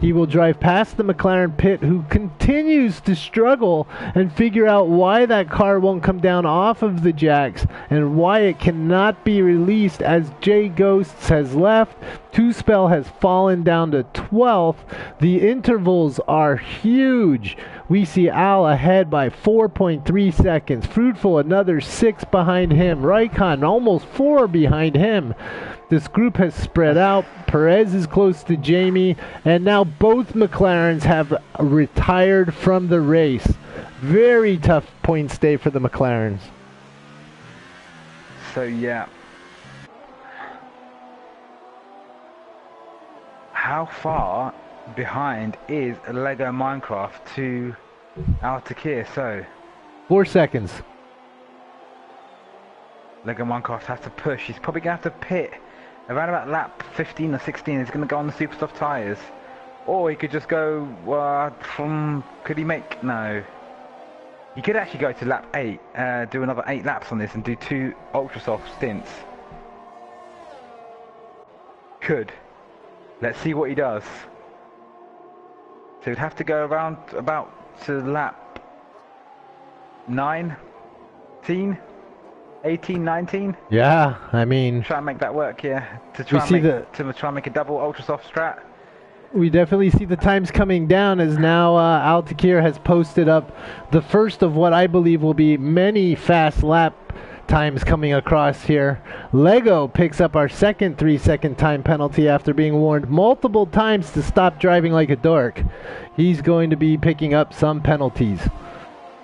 He will drive past the McLaren pit, who continues to struggle and figure out why that car won't come down off of the jacks and why it cannot be released, as Jay Ghosts has left. Two Spell has fallen down to 12th. The intervals are huge. We see Al ahead by 4.3 seconds. Fruitful another 6 behind him. Raikkonen almost 4 behind him. This group has spread out. Perez is close to Jamie, and now both McLarens have retired from the race. Very tough points day for the McLarens.
So yeah. How far behind is Lego Minecraft to Altakir? So
4 seconds.
Lego Minecraft has to push. He's probably going to have to pit around about lap 15 or 16. He's going to go on the super soft tyres. Or he could just go could he make... No. He could actually go to lap 8, do another 8 laps on this and do 2 ultra soft stints. Could. Let's see what he does. So he'd have to go around about to lap 19, 18, 19.
Yeah, I mean,
try and make that work, yeah. To try and make a double ultra soft strat.
We definitely see the times coming down, as now Altakir has posted up the first of what I believe will be many fast lap times coming across here. Lego picks up our second 3-second time penalty after being warned multiple times to stop driving like a dork. He's going to be picking up some penalties.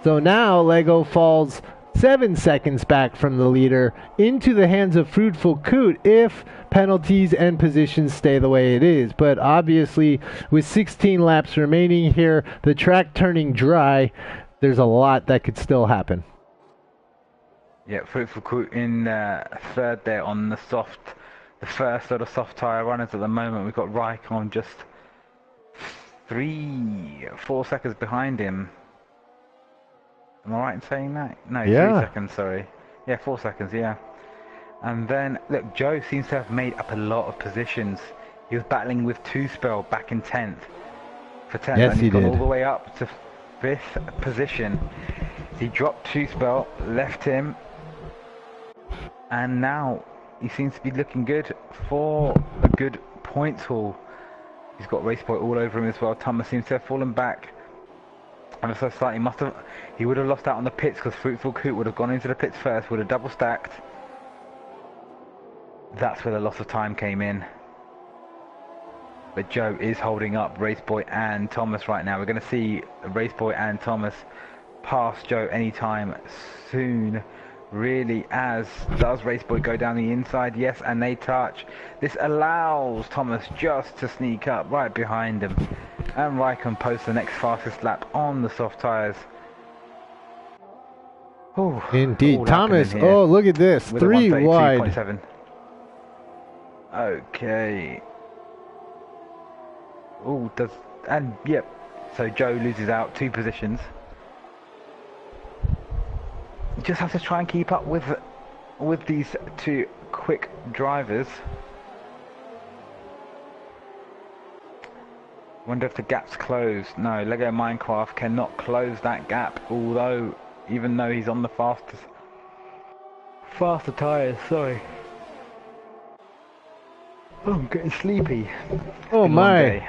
So now Lego falls 7 seconds back from the leader into the hands of Fruitful Coot if penalties and positions stay the way it is. But obviously, with 16 laps remaining here, the track turning dry, there's a lot that could still happen.
Yeah, Fruitful Coot in third there on the first sort of soft tyre runners at the moment. We've got Raikkonen just 4 seconds behind him. Am I right in saying that? No,
yeah.
3 seconds, sorry. Yeah, 4 seconds, yeah. And then, look, Joe seems to have made up a lot of positions. He was battling with Two Spell back in 10th. For 10th,
yes,
and he's
he
gone
did.
all the way up to 5th position. He dropped Two Spell, left him, and now he seems to be looking good for a good points haul. He's got race point all over him as well. Thomas seems to have fallen back ever so slightly. He would have lost out on the pits because Fruitful Coot would have gone into the pits first, would have double stacked. That's where the loss of time came in. But Joe is holding up Raceboy and Thomas right now. We're going to see Raceboy and Thomas pass Joe anytime soon. Really, as does Raceboy go down the inside? Yes, and they touch. This allows Thomas just to sneak up right behind him. And Raikkonen posts the next fastest lap on the soft tyres.
Indeed. Thomas, oh, look at this. 3 wide.
Okay. Oh, yep. So Joe loses out 2 positions. Just have to try and keep up with these 2 quick drivers. Wonder if the gap's closed. No, Lego Minecraft cannot close that gap, even though he's on the faster tyres, sorry. Oh, I'm getting sleepy.
Oh my.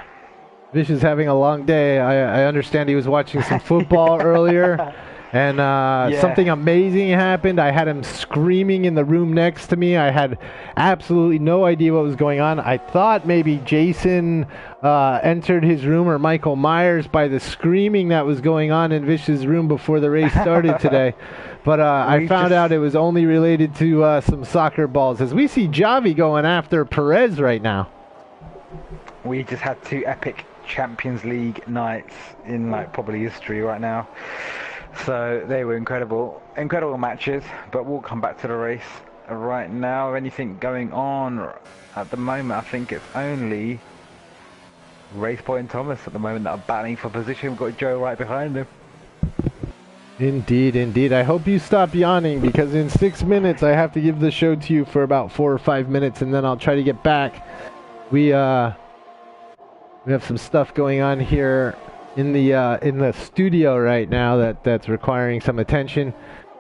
Vish is having a long day. I understand he was watching some football earlier. And something amazing happened. I had him screaming in the room next to me. I had absolutely no idea what was going on. I thought maybe Jason entered his room or Michael Myers by the screaming that was going on in Vish's room before the race started today. But I found out it was only related to some soccer balls. As we see Javi going after Perez right now.
We just had 2 epic Champions League nights in probably history right now. So they were incredible matches, but we'll come back to the race right now. Anything going on at the moment? I think it's only Race Boy and Thomas at the moment that are battling for position. We've got Joe right behind them.
Indeed, indeed. I hope you stop yawning, because in 6 minutes I have to give the show to you for about 4 or 5 minutes, and then I'll try to get back. We have some stuff going on here in the studio right now that's requiring some attention,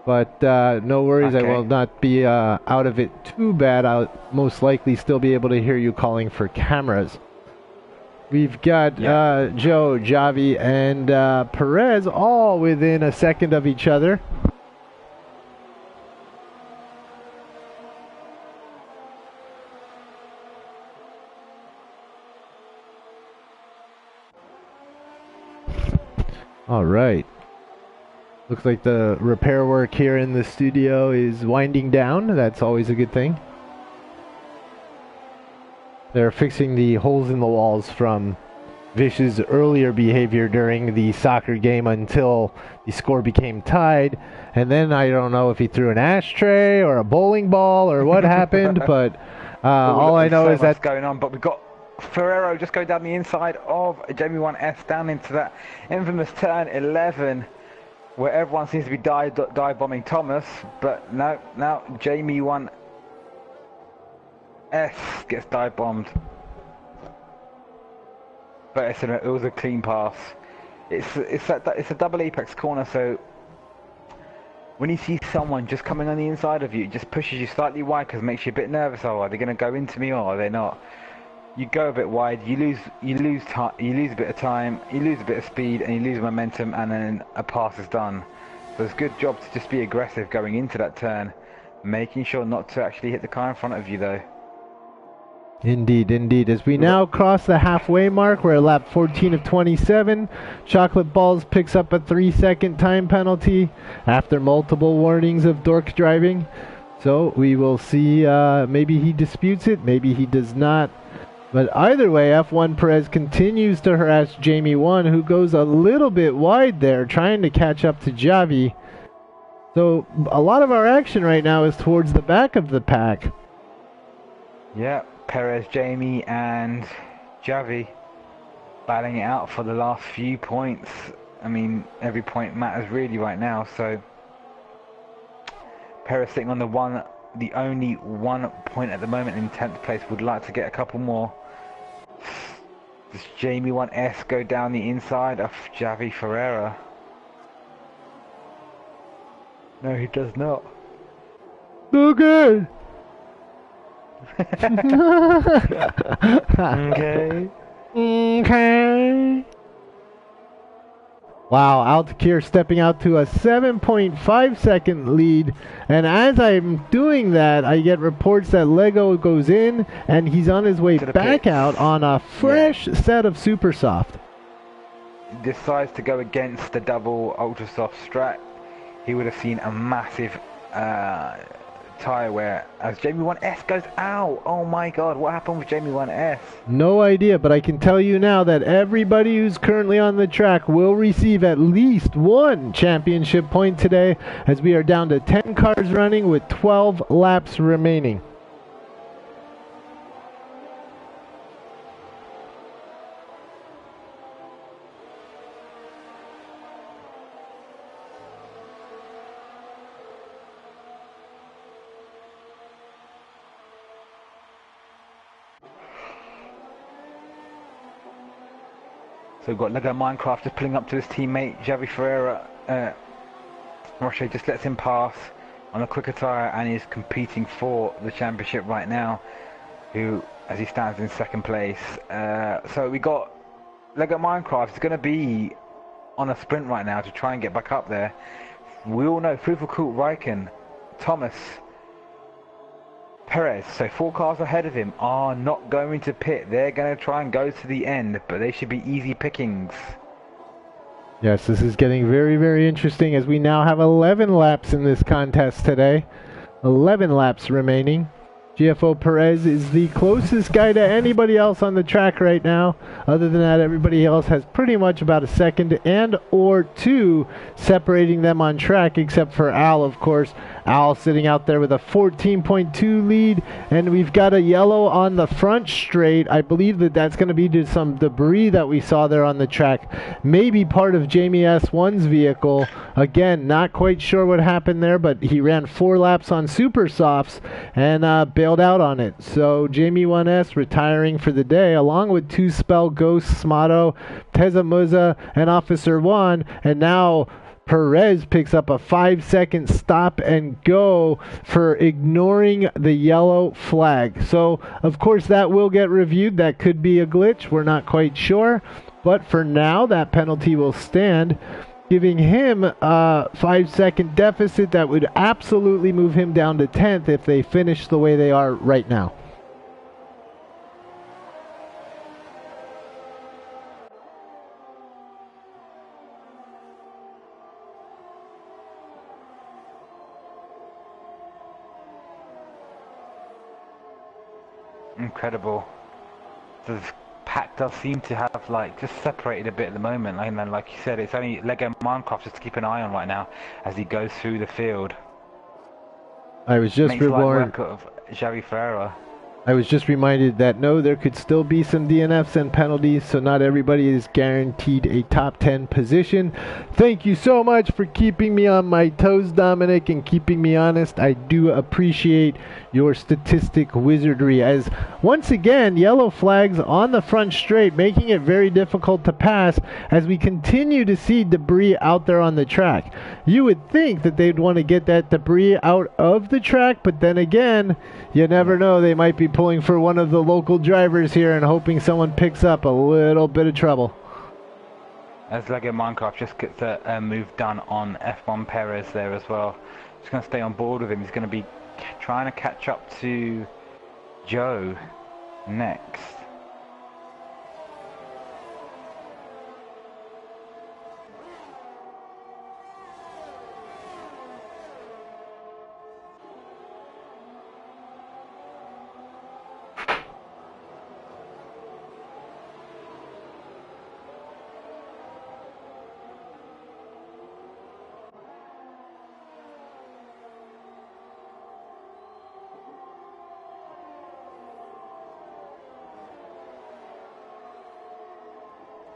but no worries. Okay. I will not be out of it too bad. I'll most likely still be able to hear you calling for cameras. We've got Joe, Javi, and Perez all within a second of each other. All right. Looks like the repair work here in the studio is winding down. That's always a good thing. They're fixing the holes in the walls from Vish's earlier behavior during the soccer game until the score became tied. And then I don't know if he threw an ashtray or a bowling ball or what happened, but all I know is that's
going on. But we've got Ferrero just go down the inside of Jamie 1S down into that infamous turn 11 where everyone seems to be dive bombing Thomas, but no, now Jamie 1S gets dive bombed. But it was a clean pass. It's a double apex corner, so when you see someone just coming on the inside of you, it just pushes you slightly wide because it makes you a bit nervous. Oh, are they going to go into me or are they not? You go a bit wide, you lose a bit of time, you lose a bit of speed, and you lose momentum, and then a pass is done. So it's a good job to just be aggressive going into that turn, making sure not to actually hit the car in front of you though.
Indeed, indeed. As we now cross the halfway mark, we're at lap 14 of 27. Chocolate Balls picks up a 3-second time penalty after multiple warnings of dork driving. So we will see, maybe he disputes it, maybe he does not. But either way, F1 Perez continues to harass Jamie 1, who goes a little bit wide there, trying to catch up to Javi. So a lot of our action right now is towards the back of the pack.
Yeah, Perez, Jamie, and Javi battling it out for the last few points. I mean, every point matters really right now. So Perez sitting on the only 1 point at the moment in 10th place, would like to get a couple more. Does Jamie 1S go down the inside of Javi Ferreira? No, he does not.
No good.
Okay.
Okay. Wow, Altakir stepping out to a 7.5 second lead, and as I'm doing that, I get reports that Lego goes in, and he's on his way back out on a fresh set of Super Soft.
Decides to go against the double Ultra Soft Strat. He would have seen a massive tyre wear as Jamie 1S goes out. Oh my god, what happened with Jamie 1S?
No idea, but I can tell you now that everybody who's currently on the track will receive at least 1 championship point today, as we are down to 10 cars running with 12 laps remaining.
So we've got Lego Minecraft just pulling up to his teammate, Javi Ferreira. Roche just lets him pass on a quicker tyre and is competing for the championship right now, who, as he stands in second place. So we got Lego Minecraft is going to be on a sprint right now to try and get back up there. We all know Fufuku, Raikkonen, Thomas, Perez, so 4 cars ahead of him, are not going to pit. They're going to try and go to the end, but they should be easy pickings.
Yes, this is getting very, very interesting as we now have 11 laps in this contest today. 11 laps remaining. GFO Perez is the closest guy to anybody else on the track right now. Other than that, everybody else has pretty much about a second and or 2 separating them on track, except for Al, of course. Al sitting out there with a 14.2 lead, and we've got a yellow on the front straight. I believe that that's going to be due to some debris that we saw there on the track. Maybe part of Jamie S1's vehicle. Again, not quite sure what happened there, but he ran 4 laps on super softs and bailed out on it. So Jamie 1S retiring for the day, along with 2 Spell Ghosts, Smato, Teza Muza, and Officer 1. And now Perez picks up a 5-second stop and go for ignoring the yellow flag. So, of course, that will get reviewed. That could be a glitch. We're not quite sure. But for now, that penalty will stand, giving him a 5-second deficit that would absolutely move him down to 10th if they finish the way they are right now.
Incredible. The pack does seem to have just separated a bit at the moment, and then like you said, it's only Lego Minecraft just to keep an eye on right now as he goes through the field.
I was just reborn.
Of Javi Ferreira.
I was just reminded that no, there could still be some DNFs and penalties, so not everybody is guaranteed a top 10 position. Thank you so much for keeping me on my toes, Dominic, and keeping me honest. I do appreciate your statistic wizardry, as once again, yellow flags on the front straight, making it very difficult to pass as we continue to see debris out there on the track. You would think that they'd want to get that debris out of the track, but then again, you never know. They might be pulling for one of the local drivers here and hoping someone picks up a little bit of trouble.
As Lego Minecraft just gets a move done on F1 Perez there as well. Just going to stay on board with him. He's going to be trying to catch up to Joe next.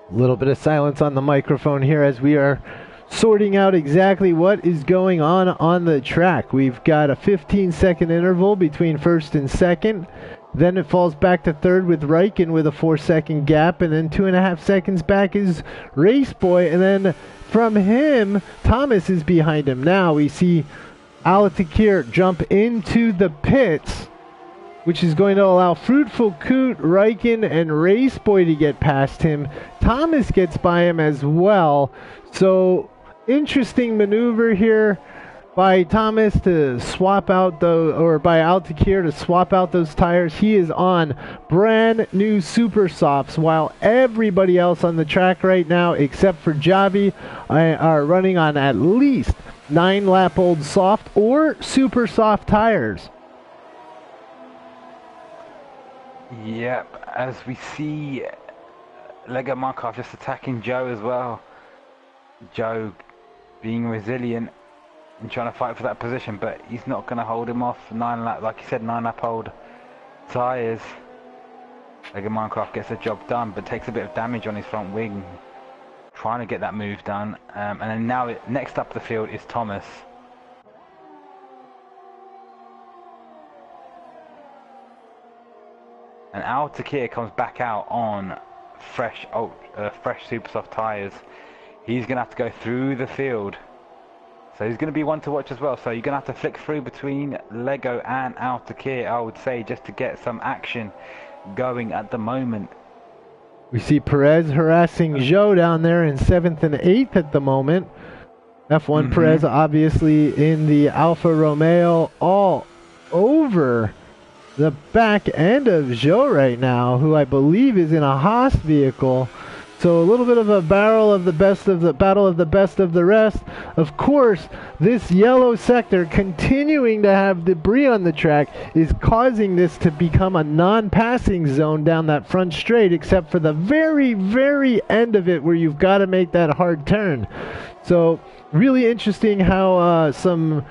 A little bit of silence on the microphone here as we are sorting out exactly what is going on the track. We've got a 15-second interval between first and second. Then it falls back to third with Raikkonen with a 4-second gap, and then 2.5 seconds back is Race Boy, and then from him, Thomas is behind him. Now we see Alatakir jump into the pits, which is going to allow Fruitful Coot, Raikkonen, and Race Boy to get past him. Thomas gets by him as well. So, interesting maneuver here by Thomas to swap out by Altakir to swap out those tires. He is on brand new super softs, while everybody else on the track right now, except for Javi, are running on at least 9-lap-old soft or super soft tires.
Yep, as we see Lego Minecraft just attacking Joe as well. Joe being resilient and trying to fight for that position, but he's not going to hold him off. 9-lap, like you said, 9-lap-old tyres. Lego Minecraft gets the job done, but takes a bit of damage on his front wing, trying to get that move done. And then now, next up the field is Thomas. And Al Takir comes back out on fresh super soft tyres, he's going to have to go through the field. So he's going to be one to watch as well. So you're going to have to flick through between Lego and Altakir, I would say, just to get some action going at the moment.
We see Perez harassing Zhou down there in 7th and 8th at the moment. F1 Perez obviously in the Alfa Romeo all over the back end of Zhou right now, who I believe is in a Haas vehicle. So a little bit of a battle of the best of the rest. Of course, this yellow sector continuing to have debris on the track is causing this to become a non-passing zone down that front straight, except for the very, very end of it where you've got to make that hard turn. So really interesting how some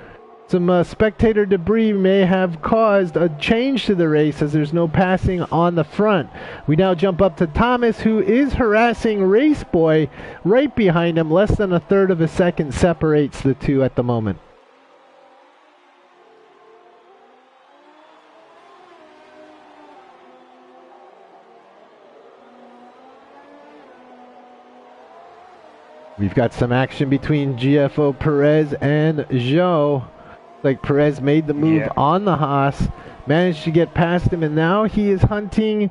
spectator debris may have caused a change to the race, as there's no passing on the front. We now jump up to Thomas, who is harassing Race Boy right behind him. Less than a third of a second separates the two at the moment. We've got some action between GFO Perez and Zhou. Like Perez made the move on the Haas, managed to get past him, and now he is hunting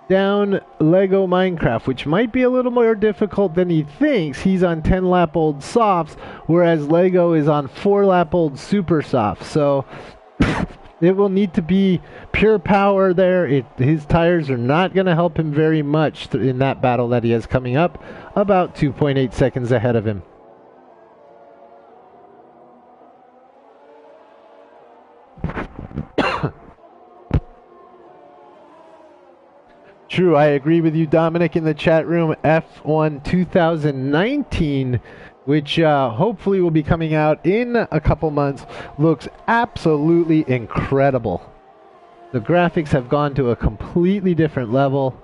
down Lego Minecraft, which might be a little more difficult than he thinks. He's on 10-lap-old softs, whereas Lego is on 4-lap-old super softs. So it will need to be pure power there. His tires are not going to help him very much in that battle that he has coming up, about 2.8 seconds ahead of him. True, I agree with you, Dominic, in the chat room. F1 2019, which hopefully will be coming out in a couple months, looks absolutely incredible. The graphics have gone to a completely different level.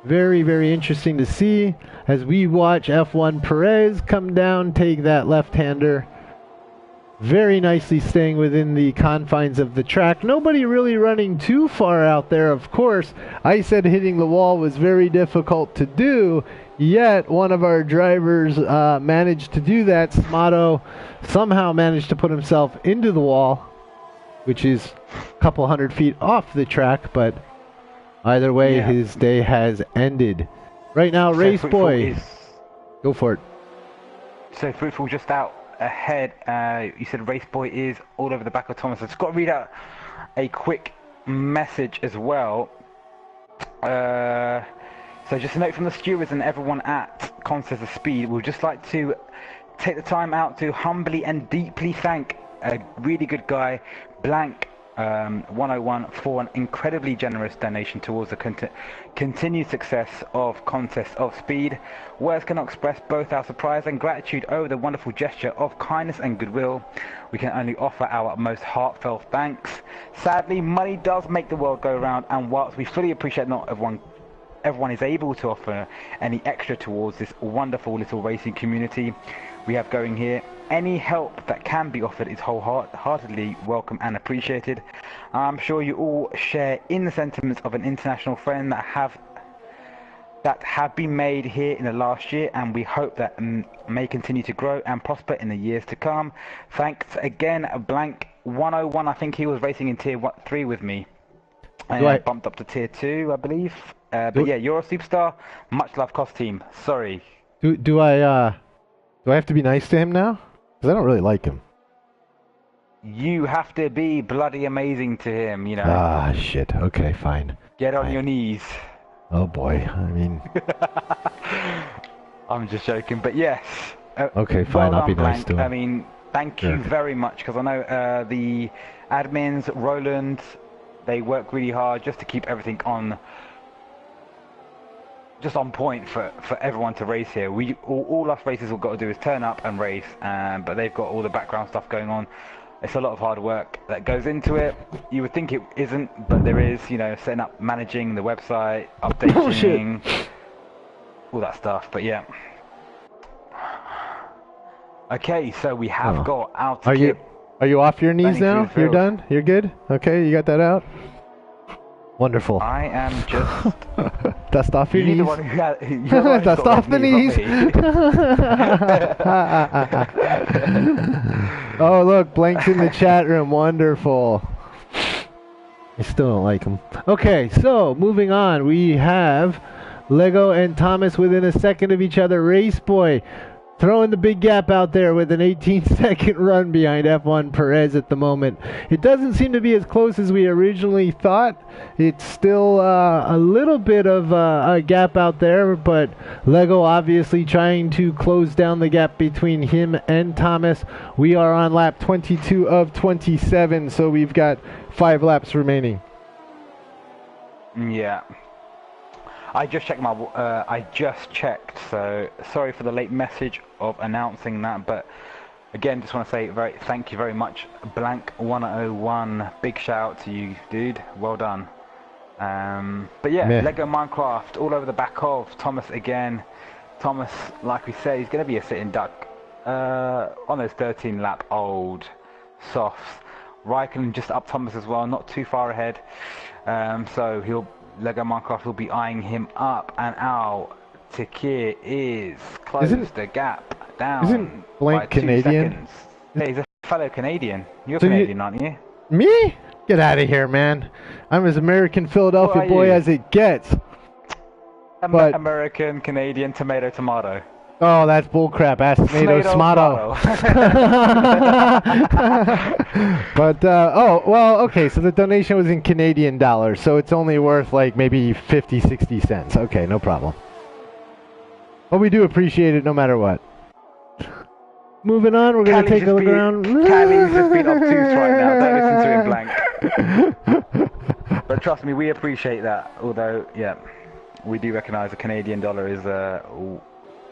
Very, very interesting to see as we watch F1 Perez come down, take that left-hander. Very nicely staying within the confines of the track. Nobody really running too far out there, of course. I said hitting the wall was very difficult to do, yet one of our drivers managed to do that. Smato somehow managed to put himself into the wall, which is a couple hundred feet off the track, but either way, his day has ended. Right now, Race Boy. Go for it.
So Fruitful just out ahead. You said Race Boy is all over the back of Thomas. I've just got to read out a quick message as well. So just a note from the stewards and everyone at Contest of Speed. We'd just like to take the time out to humbly and deeply thank a really good guy, Blank 101, for an incredibly generous donation towards the continued success of Contest of Speed. Words cannot express both our surprise and gratitude over the wonderful gesture of kindness and goodwill. We can only offer our most heartfelt thanks. Sadly, money does make the world go round, and whilst we fully appreciate not everyone is able to offer any extra towards this wonderful little racing community we have going here, any help that can be offered is wholeheartedly welcome and appreciated. I'm sure you all share in the sentiments of an international friend that have been made here in the last year, and we hope that may continue to grow and prosper in the years to come. Thanks again, Blank 101. I think he was racing in tier 3 with me, and bumped up to tier 2, I believe. But yeah, you're a superstar. Much love, Cost Team. Sorry.
Do I have to be nice to him now? Because I don't really like him.
You have to be bloody amazing to him, you know.
Ah, shit. Okay, fine.
Get on your knees.
Oh boy, I mean...
I'm just joking, but yes.
Okay, fine, I'll be nice to him.
I mean, thank you very much, because I know the admins, Roland, they work really hard just to keep everything on... just on point for everyone to race here. All us racers have got to do is turn up and race, but they've got all the background stuff going on. It's a lot of hard work that goes into it. You would think it isn't, but there is, you know, setting up, managing the website, updating, all that stuff, but yeah. Okay, so we have got out.
Are you off your knees now? You're done? You're good? Okay, you got that out? Wonderful.
I am just
Dust off your
You're the
knees.
one who had, you're the one who's
Dust
got
off the
red
knees. Oh, look, Blank's in the chat room. Wonderful. I still don't like him. Okay, so moving on. We have Lego and Thomas within a second of each other. Race Boy throwing the big gap out there with an 18-second run behind F1 Perez at the moment. It doesn't seem to be as close as we originally thought. It's still a little bit of a gap out there, but Lego obviously trying to close down the gap between him and Thomas. We are on lap 22 of 27, so we've got 5 laps remaining.
Yeah. I just checked, so sorry for the late message of announcing that, but again, just want to say thank you very much, Blank101. Big shout out to you, dude. Well done. But yeah, Lego Minecraft all over the back of Thomas again. Thomas, like we said, he's going to be a sitting duck on those 13-lap old softs. Raikkonen just up Thomas as well, not too far ahead. So Lego Minecraft will be eyeing him up, and Al Takir is closed the gap down.
Isn't Blank
by 2
Canadian?
seconds. Yeah, he's a fellow Canadian. You're
So
Canadian, aren't you?
Me? Get out of here, man. I'm as American Philadelphia boy as it gets. But
American, Canadian, tomato.
oh, that's bullcrap. Ass tomato, smato. But, oh, well, okay, so the donation was in Canadian dollars, so it's only worth like maybe 50, 60 cents. Okay, no problem. But we do appreciate it no matter what. Moving on, we're going to take a look around.
Callie's just been obtuse right now. Don't listen to him, Blank. But trust me, we appreciate that. Although, yeah, we do recognise the Canadian dollar is a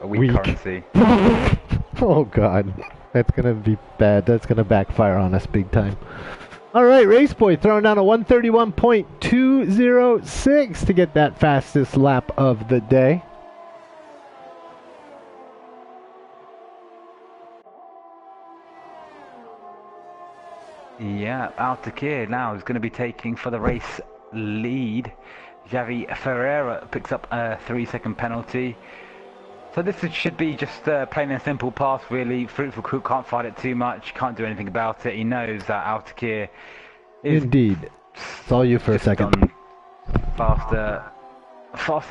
weak currency.
Oh, God. That's going to be bad. That's going to backfire on us big time. All right, Race Boy throwing down a 131.206 to get that fastest lap of the day.
Yeah, Altakir now is going to be taking for the race lead. Javi Ferreira picks up a 3-second penalty. So this should be just plain and simple pass, really. Fruitful Cook can't fight it too much, can't do anything about it. He knows that Altakir is...
Indeed. Saw you for a second.
Faster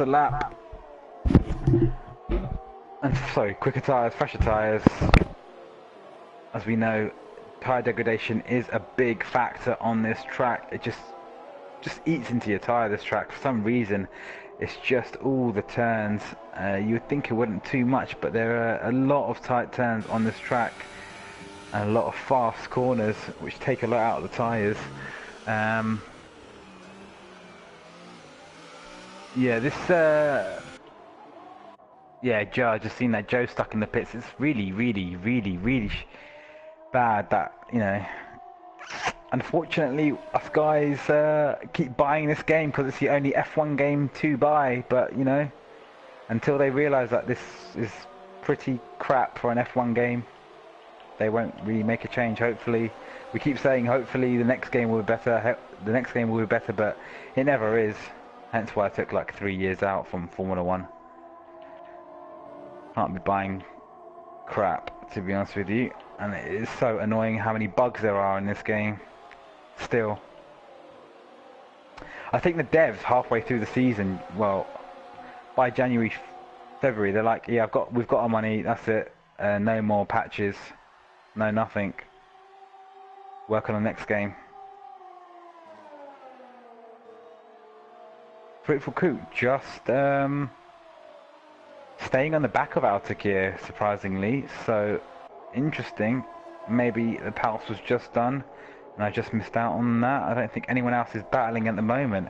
lap. And sorry, quicker tyres, fresher tyres. As we know, tyre degradation is a big factor on this track. It just eats into your tyre, this track. For some reason, it's just all the turns. You would think it wouldn't too much, but there are a lot of tight turns on this track and a lot of fast corners which take a lot out of the tyres. Joe, I just seen that Joe stuck in the pits. It's really bad that, you know, unfortunately us guys keep buying this game because it's the only F1 game to buy, but you know, until they realise that this is pretty crap for an F1 game, they won't really make a change. Hopefully, we keep saying hopefully the next game will be better, but it never is. Hence why I took like 3 years out from Formula 1. Can't be buying crap, to be honest with you, and it is so annoying how many bugs there are in this game still. I think the devs halfway through the season, well, by January, February, they're like, yeah, we've got our money, that's it, no more patches, no nothing, work on the next game. Fruitful Coot just staying on the back of Altakir, surprisingly, so interesting. Maybe the pulse was just done and I just missed out on that. I don't think anyone else is battling at the moment.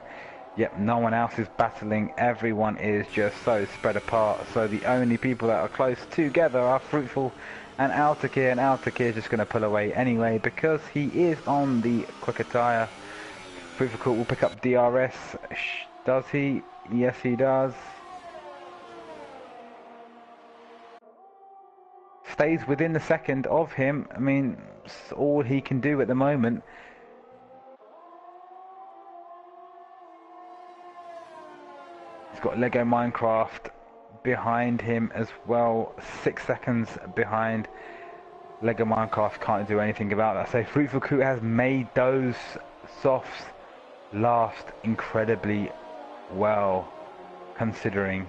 Yep, no one else is battling. Everyone is just so spread apart. So the only people that are close together are Fruitful and Altakir is just going to pull away anyway because he is on the quicker tyre. Fruitful Court will pick up DRS. Does he? Yes, he does. Stays within the second of him. I mean, it's all he can do at the moment. He's got Lego Minecraft behind him as well, 6 seconds behind. Lego Minecraft can't do anything about that. So Fruitful Coot has made those softs last incredibly well, considering.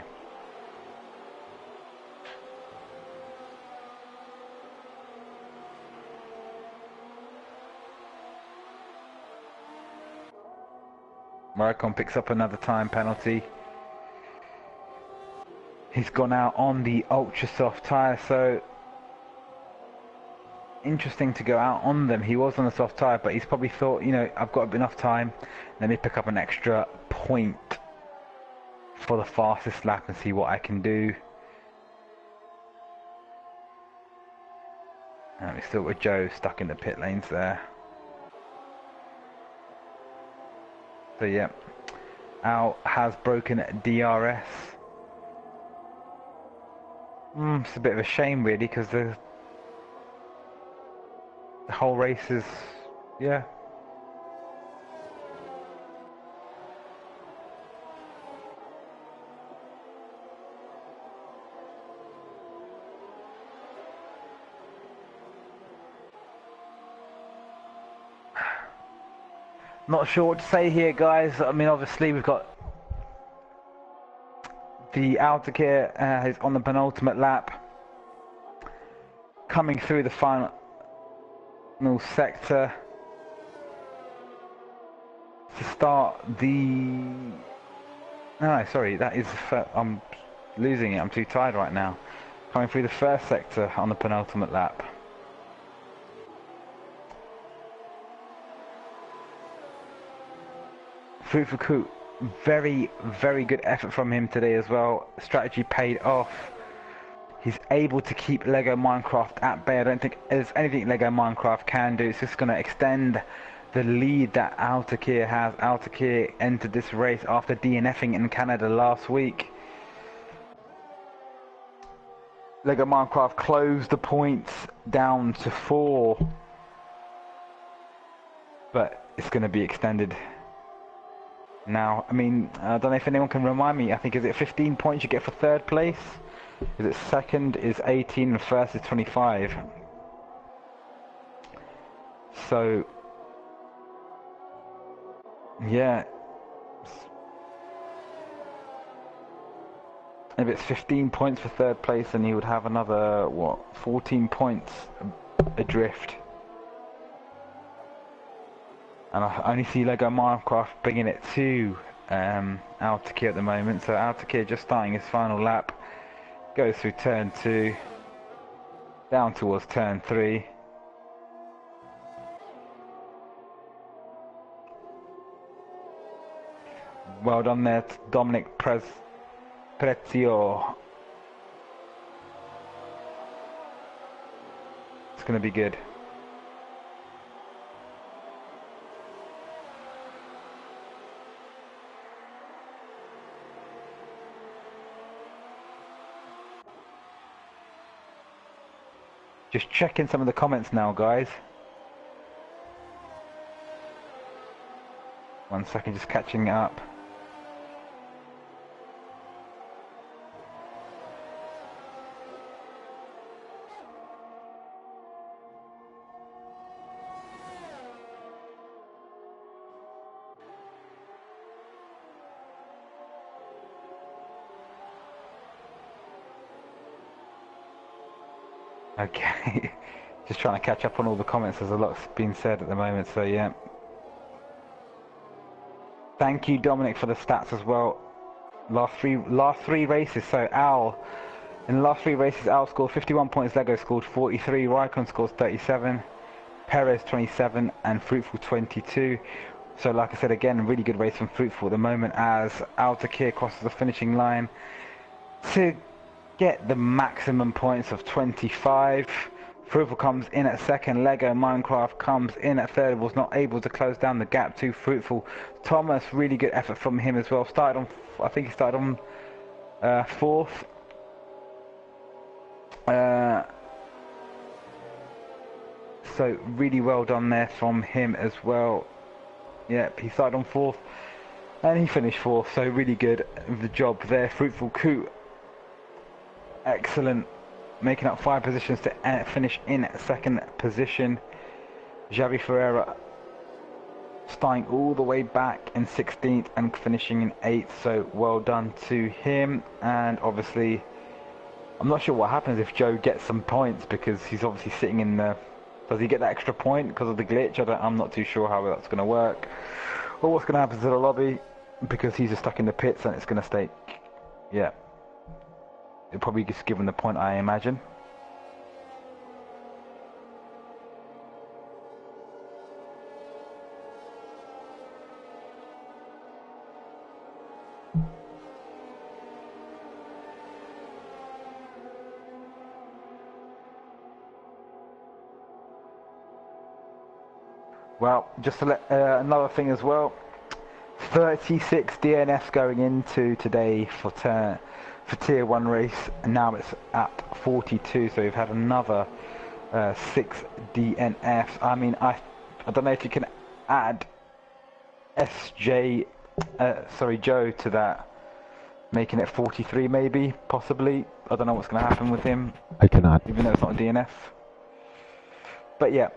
Moroccan picks up another time penalty. He's gone out on the ultra soft tyre, so interesting to go out on them. He was on the soft tyre, but he's probably thought, you know, I've got enough time, let me pick up an extra point for the fastest lap and see what I can do. And we're still with Joe stuck in the pit lanes there. So yeah, Al has broken DRS. It's a bit of a shame really, because the whole race is, yeah. Not sure what to say here, guys. I mean, obviously we've got the Altakir is on the penultimate lap, coming through the final sector to start the. No, sorry, that is. I'm losing it. I'm too tired right now. Coming through the first sector on the penultimate lap. Fruitful Coot, very good effort from him today as well. Strategy paid off. He's able to keep Lego Minecraft at bay. I don't think there's anything Lego Minecraft can do. It's just going to extend the lead that Altakir has. Altakir entered this race after DNFing in Canada last week. Lego Minecraft closed the points down to 4, but it's going to be extended now. I mean, I don't know if anyone can remind me. I think, is it 15 points you get for third place? Is it second is 18 and first is 25? So yeah, if it's 15 points for third place, then he would have another, what, 14 points adrift. And I only see Lego Minecraft bringing it to Altakir at the moment. So Altakir just starting his final lap, goes through turn 2, down towards turn 3. Well done there to Dominic Prezio. It's going to be good. Just checking some of the comments now, guys. 1 second, just catching up. Okay, just trying to catch up on all the comments. There's a lot being said at the moment, so yeah. Thank you, Dominic, for the stats as well. Last three races. So Al, in the last 3 races, Al scored 51 points. Lego scored 43. Raikkonen scores 37. Perez 27, and Fruitful 22. So, like I said, again, really good race from Fruitful at the moment as Altakir crosses the finishing line to get the maximum points of 25. Fruitful comes in at second. Lego Minecraft comes in at third. Was not able to close down the gap to Fruitful. Thomas, really good effort from him as well. Started on, I think he started on 4th. So really well done there from him as well. Yep, he started on 4th. And he finished fourth, so really good the job there. Fruitful Coup, excellent, making up 5 positions to finish in second position. Xavi Ferreira starting all the way back in 16th and finishing in 8th, so well done to him. And obviously, I'm not sure what happens if Joe gets some points, because he's obviously sitting in the... Does he get that extra point because of the glitch? I'm not too sure how that's going to work. Or what's going to happen to the lobby, because he's just stuck in the pits and it's going to stay... Yeah. It'll probably just give him the point, I imagine. Well, just to let another thing as well, 36 DNFs going into today for tier 1 race, and now it's at 42, so we've had another 6 DNFs. I mean, I don't know if you can add Joe to that, making it 43 maybe, possibly. I don't know what's going to happen with him.
I cannot.
Even though it's not a DNF. But yeah.